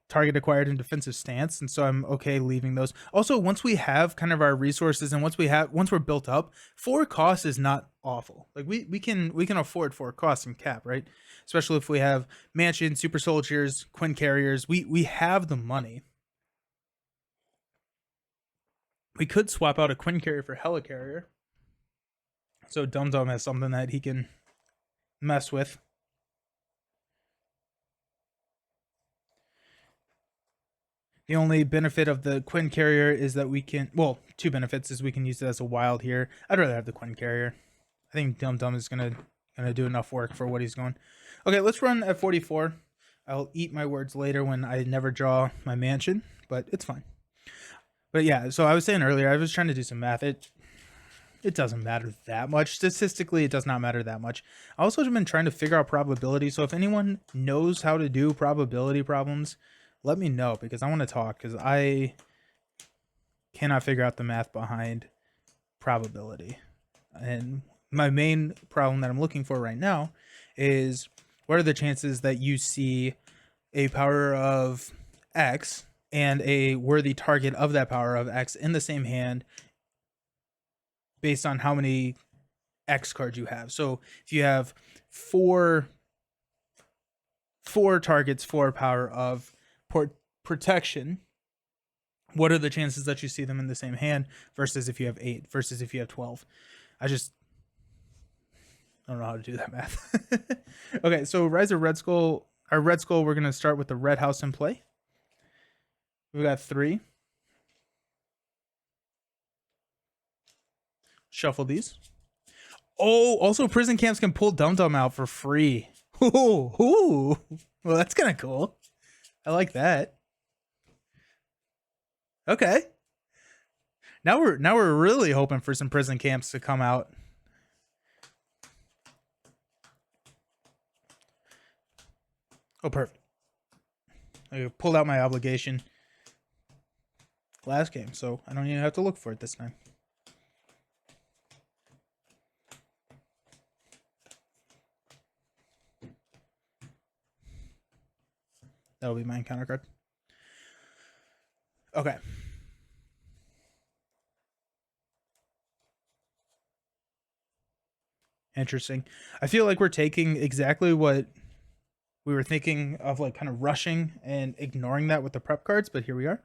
target acquired in defensive stance, and so I'm okay leaving those. Also, once we have kind of our resources and once we're built up, 4 costs is not awful. Like we can afford 4 costs in cap, right? Especially if we have mansion, super soldiers, Quinn carriers. We have the money. We could swap out a Quinn carrier for helicarrier, so Dum Dum has something that he can mess with. The only benefit of the Quinn carrier is that we can, well, 2 benefits is we can use it as a wild here. I'd rather have the Quinn carrier. I think Dum Dum is gonna do enough work for what he's going. Okay, let's run at 44. I'll eat my words later when I never draw my mansion, but it's fine. But yeah, so I was saying earlier, I was trying to do some math. It doesn't matter that much. Statistically, it does not matter that much. I also have been trying to figure out probability. So if anyone knows how to do probability problems, let me know, because I want to talk, because I cannot figure out the math behind probability. And my main problem that I'm looking for right now is, what are the chances that you see a power of X and a worthy target of that power of X in the same hand based on how many X cards you have. So if you have four targets for power of protection, what are the chances that you see them in the same hand versus if you have 8 versus if you have 12? I don't know how to do that math. Okay, so Rise of Red Skull. Our Red Skull, we're going to start with the red house in play. We've got 3. Shuffle these. Oh, also prison camps can pull Dum Dum out for free. Ooh. Well, that's kind of cool. I like that. Okay. Now we're really hoping for some prison camps to come out. Oh, perfect. I pulled out my obligation last game, so I don't even have to look for it this time. That'll be my encounter card. Okay. Interesting. I feel like we're taking exactly what we were thinking of, like kind of rushing and ignoring that with the prep cards, but here we are.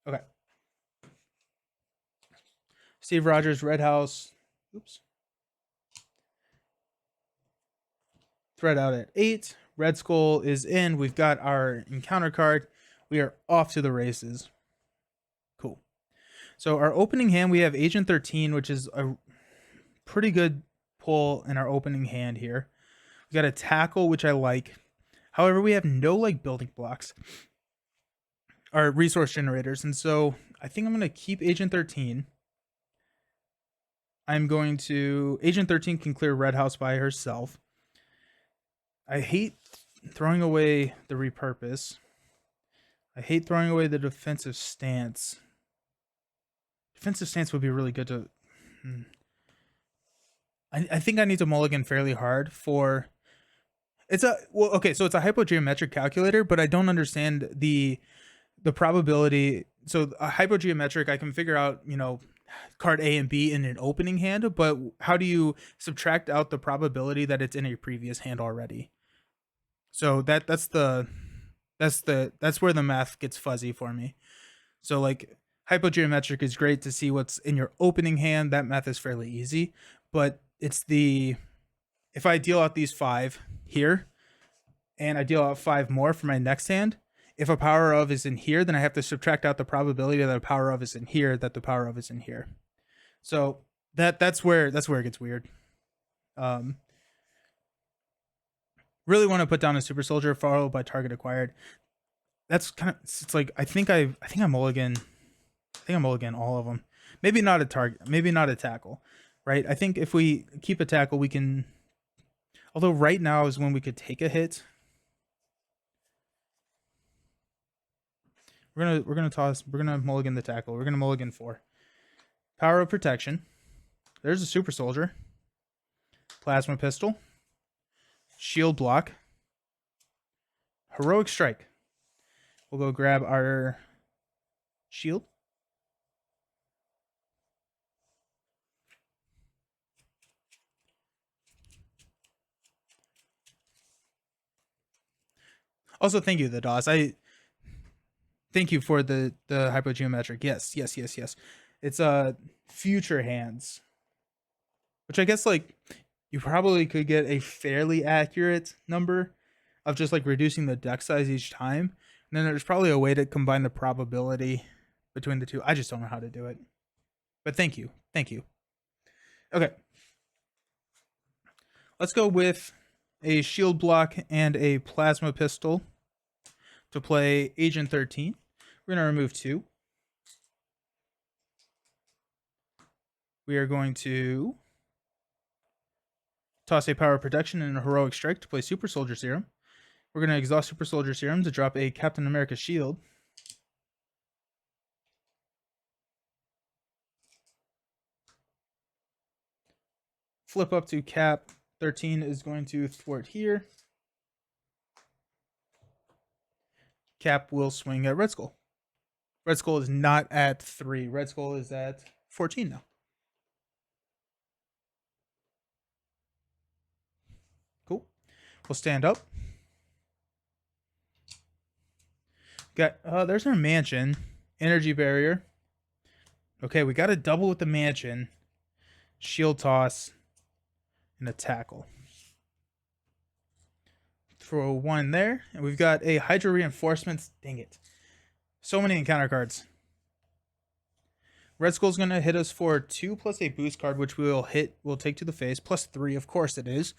Okay. Steve Rogers, Red House. Oops. Thread out at 8. Red Skull is in. We've got our encounter card. We are off to the races. Cool. So our opening hand, we have Agent 13, which is a pretty good pull in our opening hand here. We got a tackle, which I like. However, we have no like building blocks or resource generators. And so I think I'm going to keep Agent 13. I'm going to... Agent 13 can clear Red House by herself. I hate throwing away the repurpose. I hate throwing away the defensive stance. Defensive stance would be really good to... I think I need to mulligan fairly hard for... It's a... Well, okay, so it's a hypogeometric calculator, but I don't understand the probability. So a hypogeometric, I can figure out, you know, card A and B in an opening hand, but how do you subtract out the probability that it's in a previous hand already? So that's where the math gets fuzzy for me. So like hypogeometric is great to see what's in your opening hand. That math is fairly easy, but it's the... If I deal out these 5 here and I deal out 5 more for my next hand, if a power of is in here, then I have to subtract out the probability that a power of is in here, that the power of is in here. So that's where it gets weird. Really want to put down a super soldier followed by target acquired. That's kind of... It's like I think I mulligan all of them. Maybe not a target, maybe not a tackle, right? I think if we keep a tackle, we can... Although right now is when we could take a hit. We're gonna mulligan the tackle. We're gonna mulligan 4. Power of protection. There's a super soldier. Plasma pistol. Shield block. Heroic strike. We'll go grab our shield. Also, thank you, the DOS. Thank you for the hypogeometric. Yes. It's future hands, which I guess like you probably could get a fairly accurate number of just like reducing the deck size each time. And then there's probably a way to combine the probability between the two. I just don't know how to do it. But thank you. Okay. Let's go with a shield block and a plasma pistol to play Agent 13. We're going to remove 2. We are going to toss a power of protection and a heroic strike to play Super Soldier Serum. We're going to exhaust Super Soldier Serum to drop a Captain America shield. Flip up to Cap. 13 is going to thwart here. Cap will swing at Red Skull. Red Skull is not at 3. Red Skull is at 14 now. Cool. We'll stand up. Got there's our mansion. Energy barrier. Okay, we got a double with the mansion. Shield toss. And a tackle. Throw 1 there. And we've got a Hydra reinforcements. Dang it. So many encounter cards. Red Skull's going to hit us for 2 plus a boost card, which we'll take to the face, plus 3, of course it is.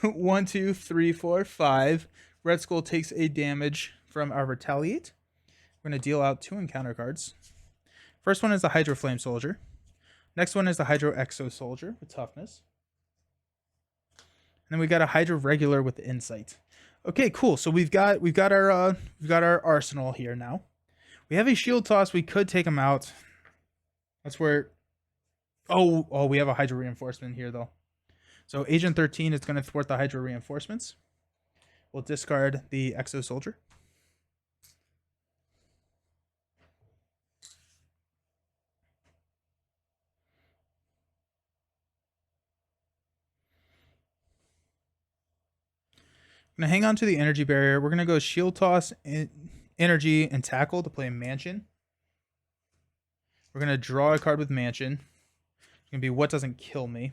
1, 2, 3, 4, 5. Red Skull takes a damage from our Retaliate. We're going to deal out 2 encounter cards. First one is the Hydro Flame Soldier. Next one is the Hydro Exo Soldier with toughness. And then we got a Hydro Regular with Insight. Okay, cool. So we've got our arsenal here now. We have a Shield Toss. We could take him out. That's where. Oh, we have a Hydro Reinforcement here though. So Agent 13 is going to thwart the Hydro Reinforcements. We'll discard the Exo Soldier. I'm going to hang on to the Energy Barrier. We're going to go Shield Toss, Energy, and Tackle to play Mansion. We're going to draw a card with Mansion. It's going to be What Doesn't Kill Me.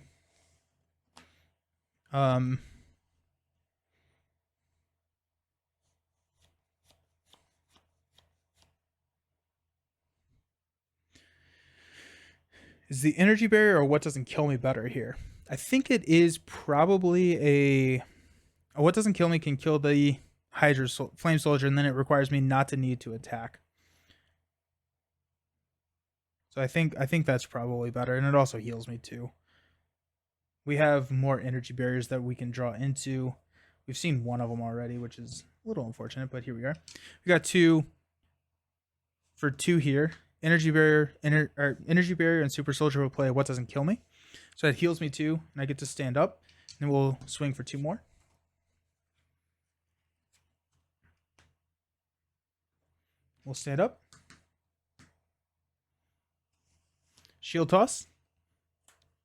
Is the Energy Barrier or What Doesn't Kill Me better here? I think it is probably a What Doesn't Kill Me can kill the Hydro Flame Soldier, and then it requires me not to need to attack. So I think that's probably better, and it also heals me too. We have more Energy Barriers that we can draw into. We've seen one of them already, which is a little unfortunate, but here we are. We got 2 for 2 here. Energy Barrier, Energy Barrier and Super Soldier will play What Doesn't Kill Me. So it heals me 2, and I get to stand up. And then we'll swing for 2 more. We'll stand up. Shield Toss.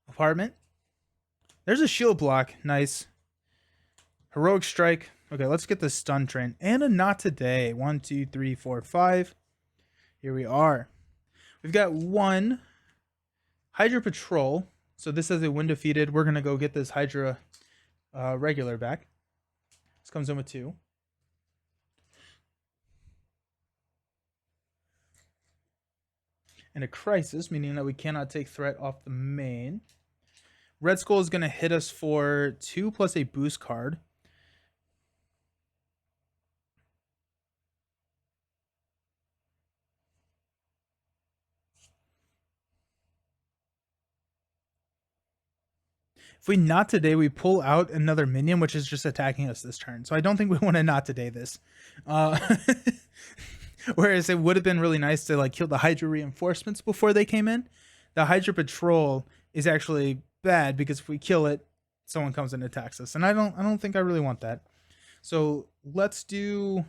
Apartment. There's a shield block. Nice. Heroic Strike. Okay, let's get the Stun Train. And a Not Today. 1, 2, 3, 4, 5. Here we are. We've got 1 Hydra Patrol. So this is a when defeated. We're going to go get this Hydra regular back. This comes in with 2. And a Crisis, meaning that we cannot take threat off the main. Red Skull is going to hit us for 2 plus a boost card. If we Not Today, we pull out another minion, which is just attacking us this turn. So I don't think we want to Not Today this. Whereas it would have been really nice to like kill the Hydra Reinforcements before they came in. The Hydra Patrol is actually bad because if we kill it, someone comes and attacks us, and I don't think I really want that. So let's do.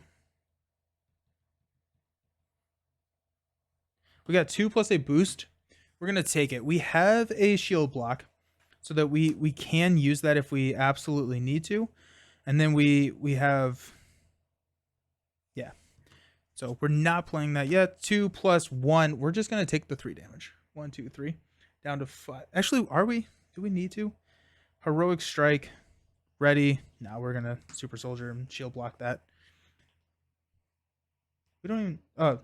We got 2 plus a boost. We're gonna take it. We have a shield block, so that we can use that if we absolutely need to, and then we have. Yeah. So we're not playing that yet. 2 plus 1. We're just gonna take the 3 damage. 1, 2, 3, down to 5. Actually, are we? Do we need to? Heroic Strike, ready. Now we're gonna Super Soldier and shield block that. We don't even. Oh,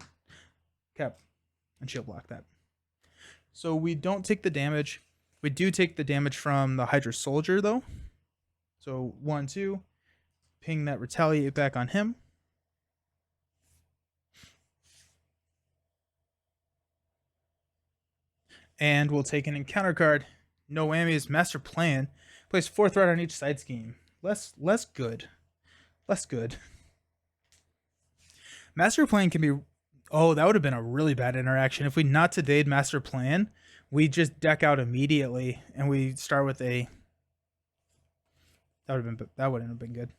cap and shield block that. So we don't take the damage. We do take the damage from the Hydra Soldier though. So 1, 2, ping that Retaliate back on him. And we'll take an encounter card. No whammies. Master Plan. Place 4 threat on each side scheme. Less good. Less good. Master Plan can be. Oh, that would have been a really bad interaction. If we Not Today'd Master Plan, we just deck out immediately and we start with a. That wouldn't have been good.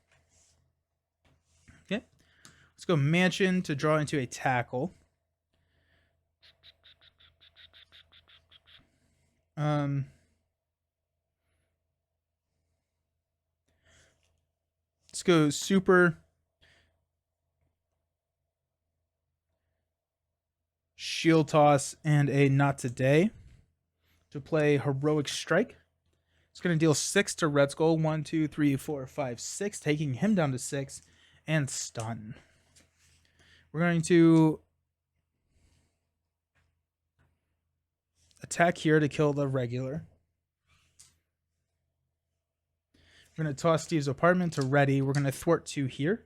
Okay. Let's go Mansion to draw into a tackle. Let's go Super Shield Toss and a Not Today to play Heroic Strike. It's going to deal 6 to Red Skull. 1, 2, 3, 4, 5, 6, taking him down to 6 and stun. We're going to attack here to kill the regular. We're going to toss Steve's apartment to ready. We're going to thwart 2 here.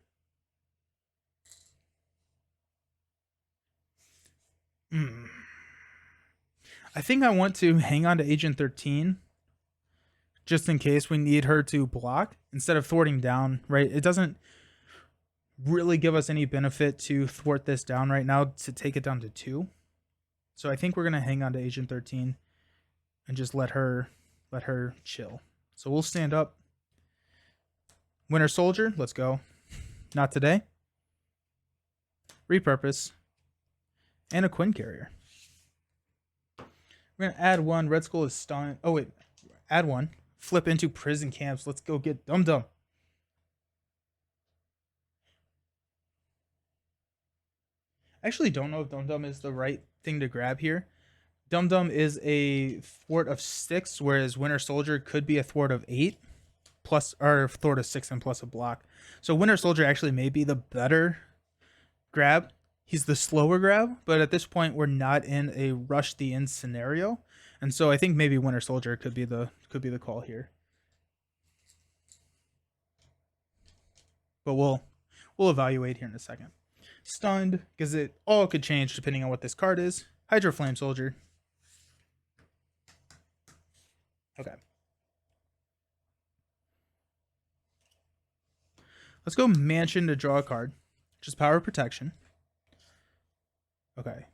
I think I want to hang on to Agent 13 just in case we need her to block instead of thwarting down, right? It doesn't really give us any benefit to thwart this down right now to take it down to 2. So I think we're going to hang on to Agent 13 and just let her chill. So we'll stand up. Winter Soldier, let's go. Not today. Repurpose. And a Quinn Carrier. We're going to add 1. Red Skull is stunned. Oh, wait. Add 1. Flip into prison camps. Let's go get Dum Dum. I actually don't know if Dum Dum is the right thing to grab here. Dum Dum is a thwart of 6, whereas Winter Soldier could be a thwart of 8. Plus, or thwart of 6 and plus a block. So Winter Soldier actually may be the better grab. He's the slower grab, but at this point we're not in a rush the end scenario, and so I think maybe Winter Soldier could be the call here. But we'll evaluate here in a second. Stunned, because it all could change depending on what this card is. Hydro Flame Soldier. Okay. Let's go Mansion to draw a card. Just Power Protection. Okay.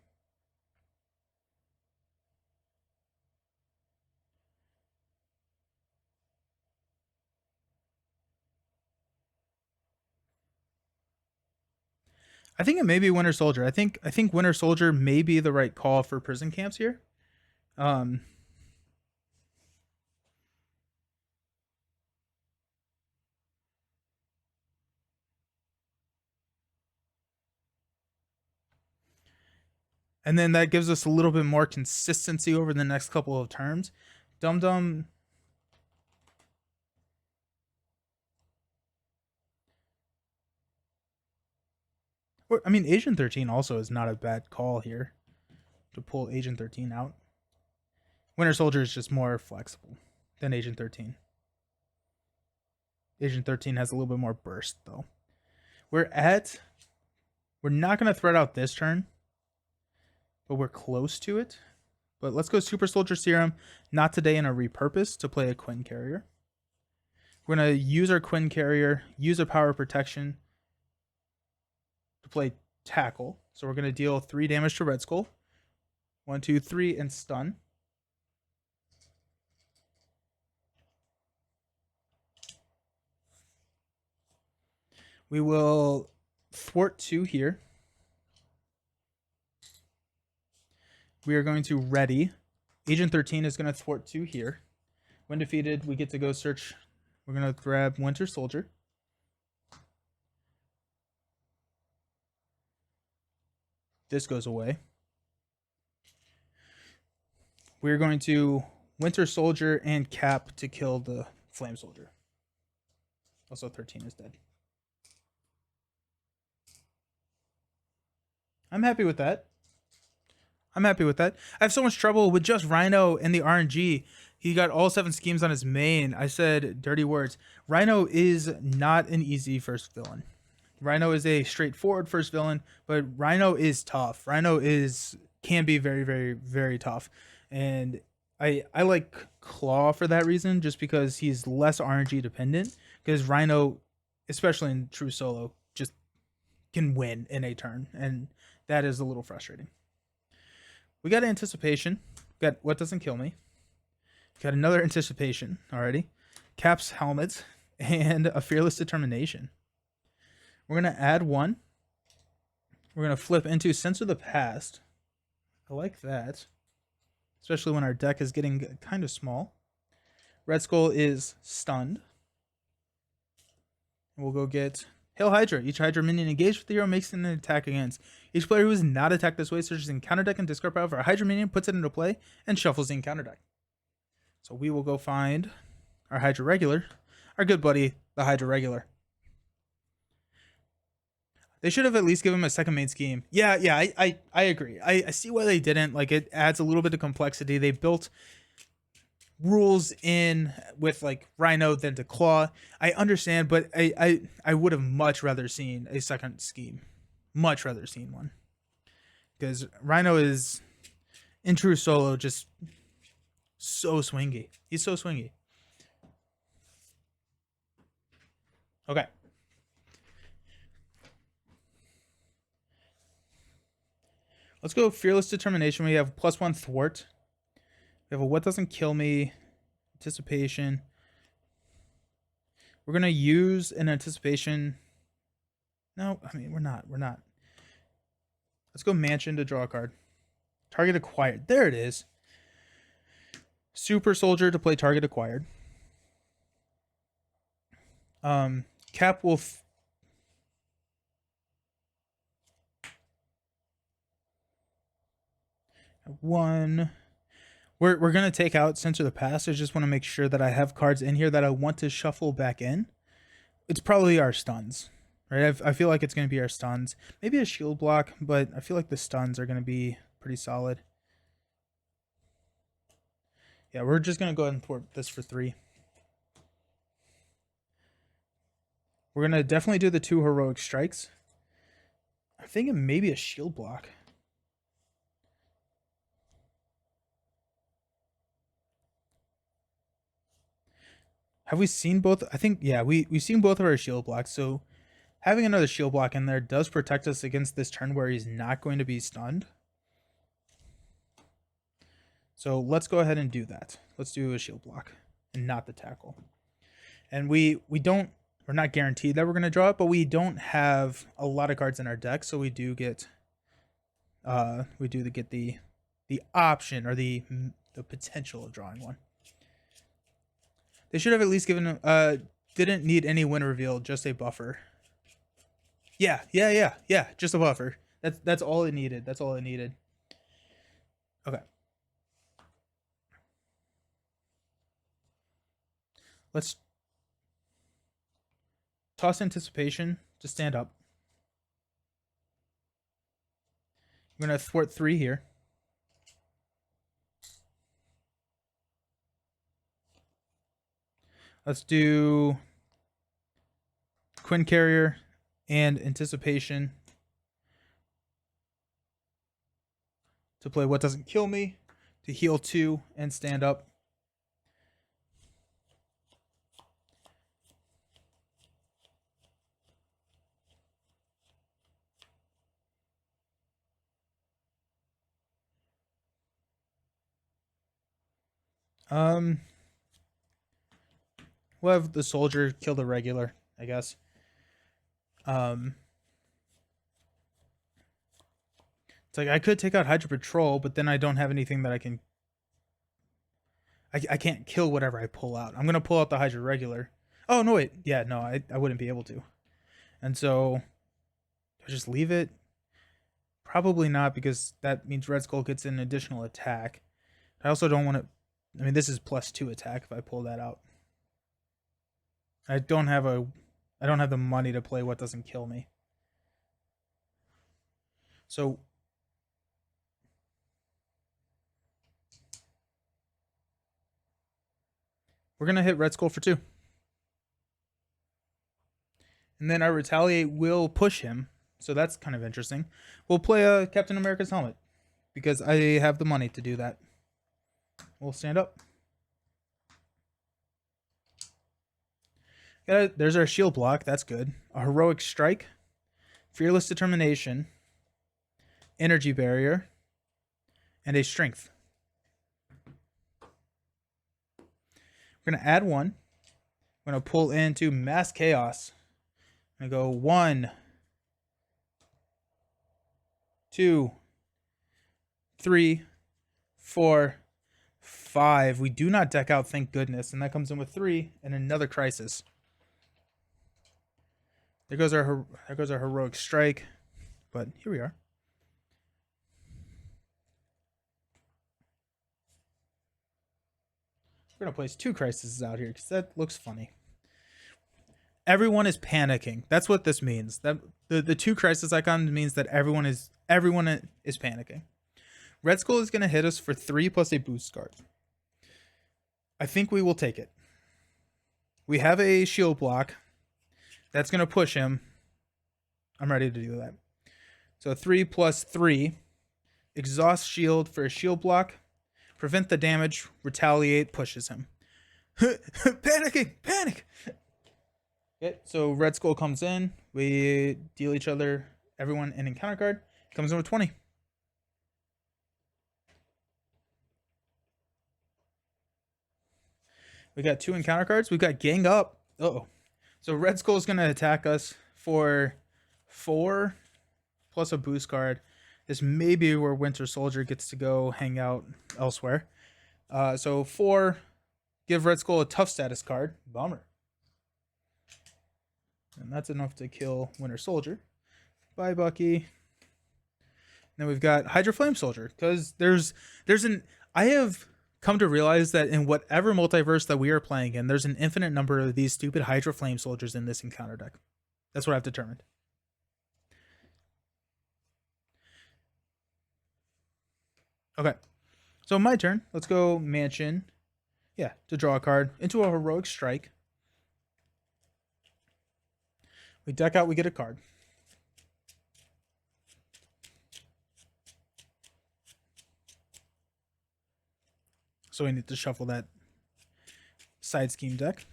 I think it may be Winter Soldier. I think Winter Soldier may be the right call for prison camps here. And then that gives us a little bit more consistency over the next couple of turns. Dum Dum. I mean, Agent 13 also is not a bad call here to pull Agent 13 out. Winter Soldier is just more flexible than Agent 13. Agent 13 has a little bit more burst, though. We're not going to thread out this turn, but we're close to it. But let's go Super Soldier Serum, not today, in a repurpose to play a Quinn Carrier. We're going to use our Quinn Carrier, use a Power Protection to play Tackle. So we're going to deal 3 damage to Red Skull. 1, 2, 3, and stun. We will thwart 2 here. We are going to ready. Agent 13 is going to thwart 2 here. When defeated, we get to go search. We're going to grab Winter Soldier. This goes away. We're going to Winter Soldier and Cap to kill the Flame Soldier. Also, 13 is dead. I'm happy with that. I have so much trouble with just Rhino and the RNG. He got all 7 schemes on his main. I said dirty words. Rhino is not an easy first villain. Rhino is a straightforward first villain, but Rhino is tough. Can be very, very, very tough. And I like Claw for that reason, just because he's less RNG dependent. Because Rhino, especially in true solo, just can win in a turn. And that is a little frustrating. We got Anticipation. Got What Doesn't Kill Me. Got another Anticipation already. Cap's Helmet. And a Fearless Determination. We're going to add 1. We're going to flip into Sense of the Past. I like that. Especially when our deck is getting kind of small. Red Skull is stunned. We'll go get Hail Hydra. Each Hydra minion engaged with the hero makes an attack against. Each player who is not attacked this way searches in counter deck and discard power for a Hydra minion, puts it into play, and shuffles the encounter deck. So we will go find our Hydra Regular. Our good buddy, the Hydra Regular. They should have at least given him a second main scheme. Yeah, yeah, I agree. I see why they didn't. Like, it adds a little bit of complexity. They built rules in with like Rhino than to Claw. I understand, but I would have much rather seen a second scheme. Much rather seen one. Because Rhino is in true solo just so swingy. He's so swingy. Okay. Let's go Fearless Determination. We have +1 Thwart. We have a What Doesn't Kill Me, Anticipation. We're going to use an Anticipation. No, I mean, we're not. We're not. Let's go Mansion to draw a card. Target acquired. There it is. Super Soldier to play target acquired. Cap Wolf. One. We're going to take out Censor the Past. I just want to make sure that I have cards in here that I want to shuffle back in. It's probably our stuns, right? I feel like it's going to be our stuns. Maybe a shield block, but I feel like the stuns are going to be pretty solid. Yeah, we're just going to go ahead and thwart this for 3. We're going to definitely do the 2 heroic strikes. I'm thinking maybe a shield block. Have we seen both? I think, yeah, we've seen both of our shield blocks. So having another shield block in there does protect us against this turn where he's not going to be stunned. So let's go ahead and do that. Let's do a shield block and not the tackle. And we're not guaranteed that we're going to draw it, but we don't have a lot of cards in our deck, so we do get the option or the potential of drawing one. They should have at least given didn't need any win reveal, just a buffer. Yeah, just a buffer. That's all it needed. That's all it needed. Okay. Let's toss Anticipation to stand up. I'm going to thwart 3 here. Let's do Quinn Carrier and Anticipation to play What Doesn't Kill Me, to heal 2 and stand up. We'll have the soldier kill the regular, I guess. It's like I could take out Hydra Patrol, but then I don't have anything that I can. I can't kill whatever I pull out. I'm gonna pull out the Hydra regular. Oh no, wait, yeah, no, I wouldn't be able to. And so, do I just leave it? Probably not, because that means Red Skull gets an additional attack. I also don't want to. I mean, this is +2 attack if I pull that out. I don't have the money to play What Doesn't Kill Me. So we're gonna hit Red Skull for 2. And then our Retaliate will push him. So that's kind of interesting. We'll play a Captain America's helmet, because I have the money to do that. We'll stand up. There's our shield block. That's good. A heroic strike, Fearless Determination, Energy Barrier, and a strength. We're going to add 1. I'm going to pull into Mass Chaos. I'm going to go 1, 2, 3, 4, 5. We do not deck out, thank goodness. And that comes in with 3 and another Crisis. There goes our heroic strike, but here we are. We're gonna place 2 crises out here because that looks funny. Everyone is panicking. That's what this means. That the two crisis icons means that everyone is panicking. Red Skull is going to hit us for 3 plus a boost card. I think we will take it. We have a shield block. That's going to push him. I'm ready to do that. So 3 plus 3. Exhaust shield for a shield block. Prevent the damage. Retaliate pushes him. Panicking! Panic! Okay, so Red Skull comes in. We deal each other, everyone, an encounter card. Comes in with 20. We got 2 encounter cards. We've got Gang Up. Uh-oh. So Red Skull is going to attack us for 4 plus a boost card. This may be where Winter Soldier gets to go hang out elsewhere. So 4, give Red Skull a tough status card. Bummer. And that's enough to kill Winter Soldier. Bye, Bucky. Then we've got Hydra Flame Soldier. Because I have come to realize that in whatever multiverse that we are playing in, there's an infinite number of these stupid Hydra Flame Soldiers in this encounter deck. That's what I've determined. Okay. So my turn. Let's go Mansion. Yeah, to draw a card into a Heroic Strike. We deck out, we get a card. So we need to shuffle that side scheme deck.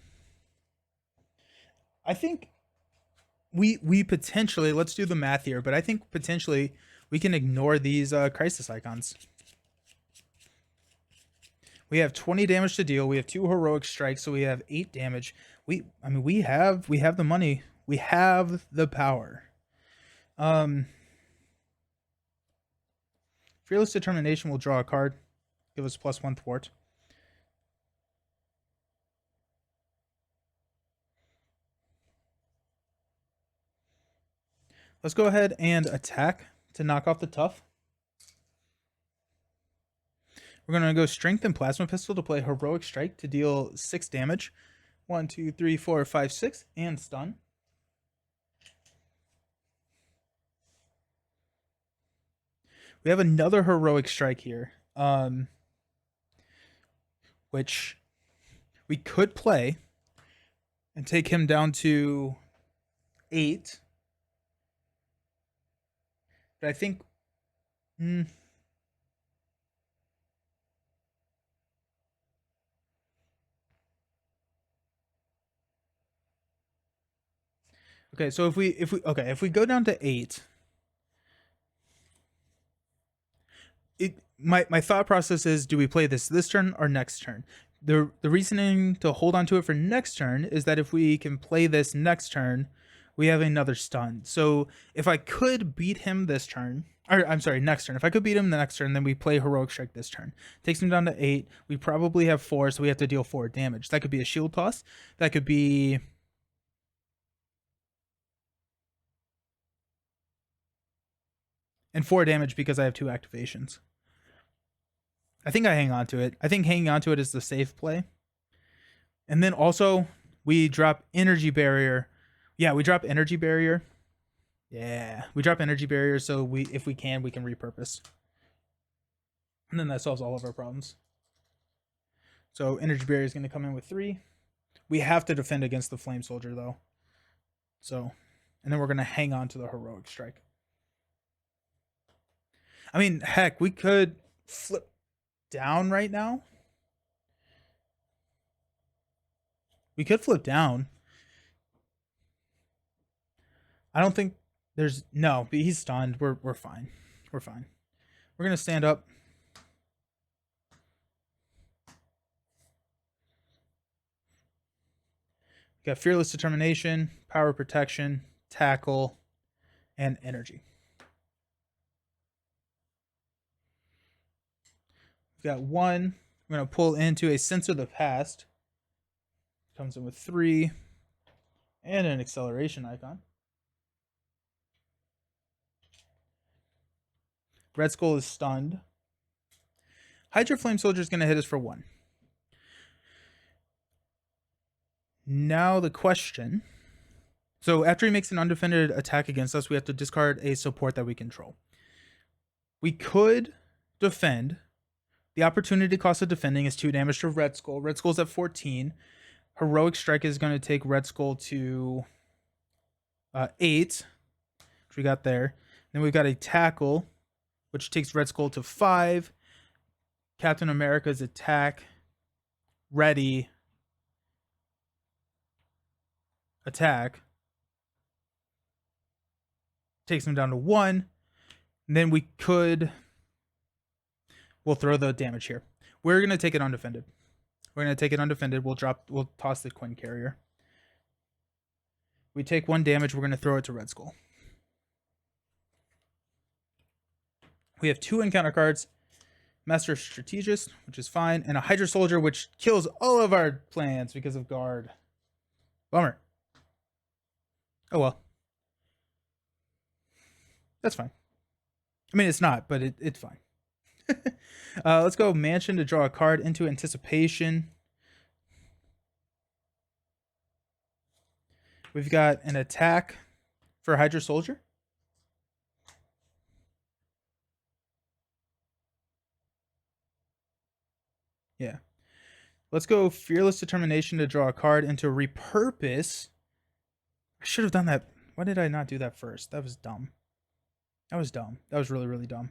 I think we potentially, let's do the math here, but I think potentially we can ignore these crisis icons. We have 20 damage to deal. We have 2 heroic strikes, so we have 8 damage. We have the money. We have the power. Fearless Determination will draw a card. Give us +1 thwart. Let's go ahead and attack to knock off the tough. We're going to go Strength and Plasma Pistol to play Heroic Strike to deal 6 damage. 1, 2, 3, 4, 5, 6, and stun. We have another Heroic Strike here, which we could play and take him down to 8. But I think... Okay, so if we go down to 8, my thought process is, do we play this turn or next turn? The reasoning to hold on to it for next turn is that if we can play this next turn, we have another stun. So if I could beat him this turn, or I'm sorry, next turn. If I could beat him the next turn, then we play Heroic Strike this turn. Takes him down to 8. We probably have 4, so we have to deal 4 damage. That could be a shield toss. That could be... and 4 damage because I have 2 activations. I think I hang on to it. I think hanging on to it is the safe play. And then also, we drop Energy Barrier. Yeah, we drop Energy Barrier. Yeah, we drop Energy Barrier, so if we can repurpose. And then that solves all of our problems. So Energy Barrier is going to come in with 3. We have to defend against the Flame Soldier, though. So, and then we're going to hang on to the Heroic Strike. I mean, heck, we could flip down right now. We could flip down. I don't think there's... no, but he's stunned. We're fine. We're fine. We're going to stand up. Got Fearless Determination, Power Protection, Tackle, and Energy. We've got 1. We're going to pull into a Sense of the Past. Comes in with 3. And an acceleration icon. Red Skull is stunned. Hydra Flame Soldier is going to hit us for 1. Now the question So after he makes an undefended attack against us, we have to discard a support that we control. We could defend. The opportunity cost of defending is 2 damage to Red Skull. Red Skull's at 14. Heroic Strike is going to take Red Skull to 8, which we got there. Then we've got a Tackle, which takes Red Skull to 5. Captain America's attack, ready, attack, takes him down to 1. And then we'll throw the damage here. We're going to take it undefended. We'll toss the Quinn Carrier. We take 1 damage, we're going to throw it to Red Skull. We have 2 encounter cards. Master Strategist, which is fine, and a Hydra Soldier, which kills all of our plans because of guard. Bummer. Oh well. That's fine. I mean, it's not, but it's fine. Let's go Mansion to draw a card into Anticipation. We've got an attack for Hydra Soldier. Yeah. Let's go Fearless Determination to draw a card into Repurpose. I should have done that. Why did I not do that first? That was dumb. That was really, really dumb.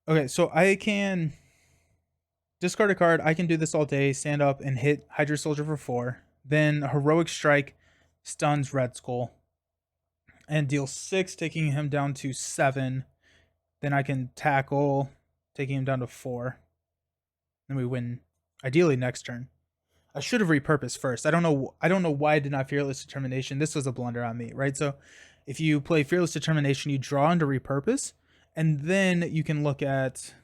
Okay, so I can discard a card. I can do this all day. Stand up and hit Hydra Soldier for 4. Then Heroic Strike stuns Red Skull and deal 6, taking him down to 7. Then I can tackle, taking him down to 4. Then we win, ideally next turn. I should have repurposed first. I don't know why I did not Fearless Determination. This was a blunder on me, right? So if you play Fearless Determination, you draw into repurpose, and then you can look at.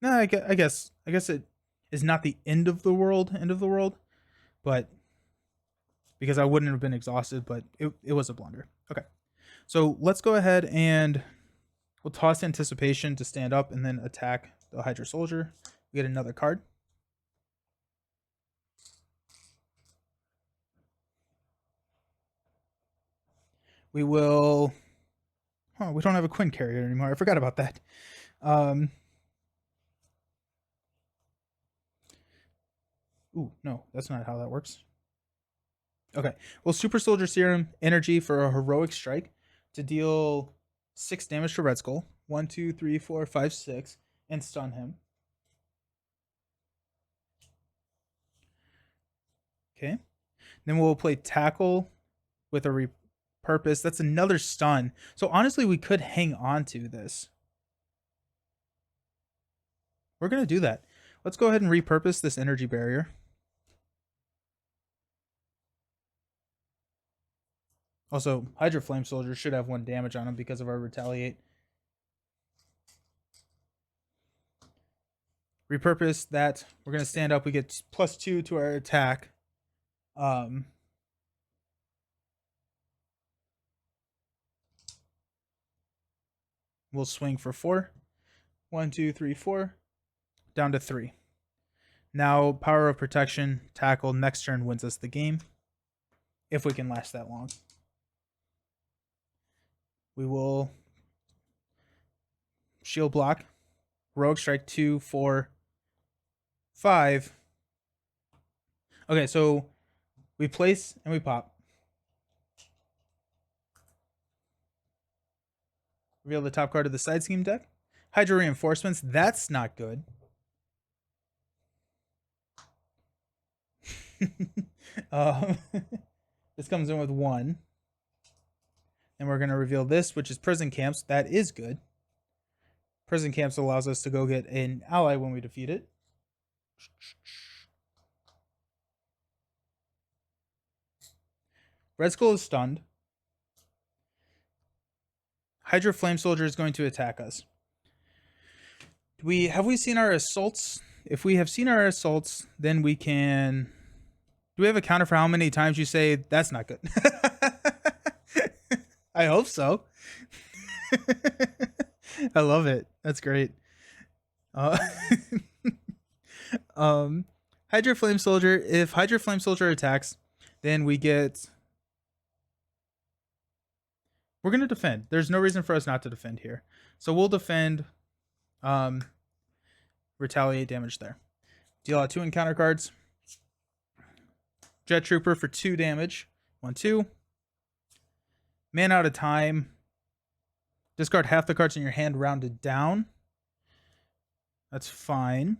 No, I guess it is not the end of the world, but because I wouldn't have been exhausted, but it was a blunder. Okay, so let's go ahead and we'll toss Anticipation to stand up and then attack the Hydra Soldier. We get another card. We will. Oh, we don't have a Quinn Carrier anymore. I forgot about that. Ooh, no, that's not how that works. Okay, well, Super Soldier Serum energy for a Heroic Strike to deal 6 damage to Red Skull. 1, 2, 3, 4, 5, 6, and stun him. Okay, then we'll play Tackle with a repurpose. That's another stun. So honestly, we could hang on to this. We're gonna do that. Let's go ahead and repurpose this energy barrier. Also, Hydra Flame Soldier should have 1 damage on him because of our Retaliate. Repurpose that. We're going to stand up. We get +2 to our attack. We'll swing for 4. 1, 2, 3, 4. Down to 3. Now, Power of Protection, tackle, next turn wins us the game. If we can last that long. We will shield block. Heroic Strike 2, 4, 5. Okay, so we place and we pop. Reveal the top card of the side scheme deck. Hydra Reinforcements. That's not good. This comes in with 1. And we're going to reveal this, which is Prison Camps. That is good. Prison Camps allows us to go get an ally when we defeat it. Red Skull is stunned. Hydra Flame Soldier is going to attack us. Have we seen our assaults? If we have seen our assaults, then we can. Do we have a counter for how many times you say that's not good? I hope so. I love it. That's great. Uh, um, Hydra Flame Soldier. If Hydra Flame Soldier attacks, then we get. We're gonna defend. There's no reason for us not to defend here, so we'll defend. Um, retaliate damage there. Deal out 2 encounter cards. Jet Trooper for 2 damage. 1/2. Man out of time. Discard half the cards in your hand rounded down. That's fine.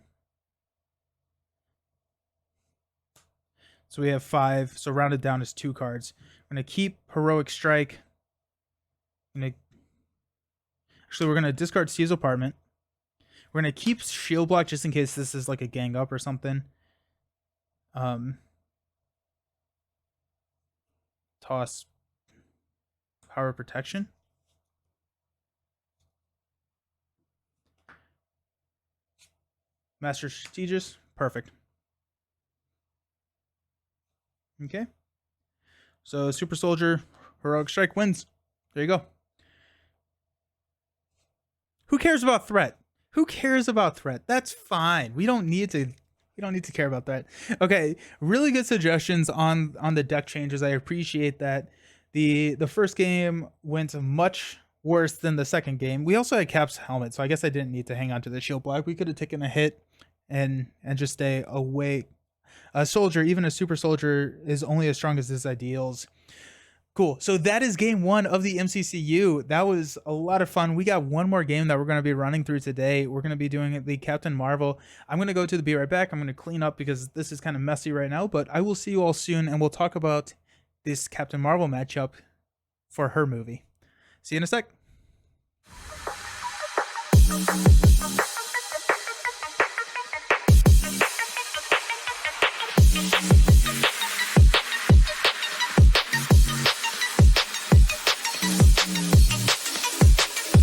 So we have 5. So rounded down is 2 cards. I'm going to keep Heroic Strike. Actually, we're going to discard Seal's Apartment. We're going to keep Shield Block just in case this is like a gang up or something. Toss Power Protection. Master Strategist. Perfect. Okay. So Super Soldier, Heroic Strike wins. There you go. Who cares about threat? Who cares about threat? That's fine. We don't need to care about that. Okay, really good suggestions on the deck changes. I appreciate that. The first game went much worse than the second game. We also had Cap's helmet, so I guess I didn't need to hang on to the shield block. We could have taken a hit and just stay away. A soldier, even a super soldier, is only as strong as his ideals. Cool. So that is game 1 of the MCCU. That was a lot of fun. We got one more game that we're going to be running through today. We're going to be doing the Captain Marvel. I'm going to go to the be right back. I'm going to clean up because this is kind of messy right now, but I will see you all soon and we'll talk about this Captain Marvel matchup for her movie. See you in a sec.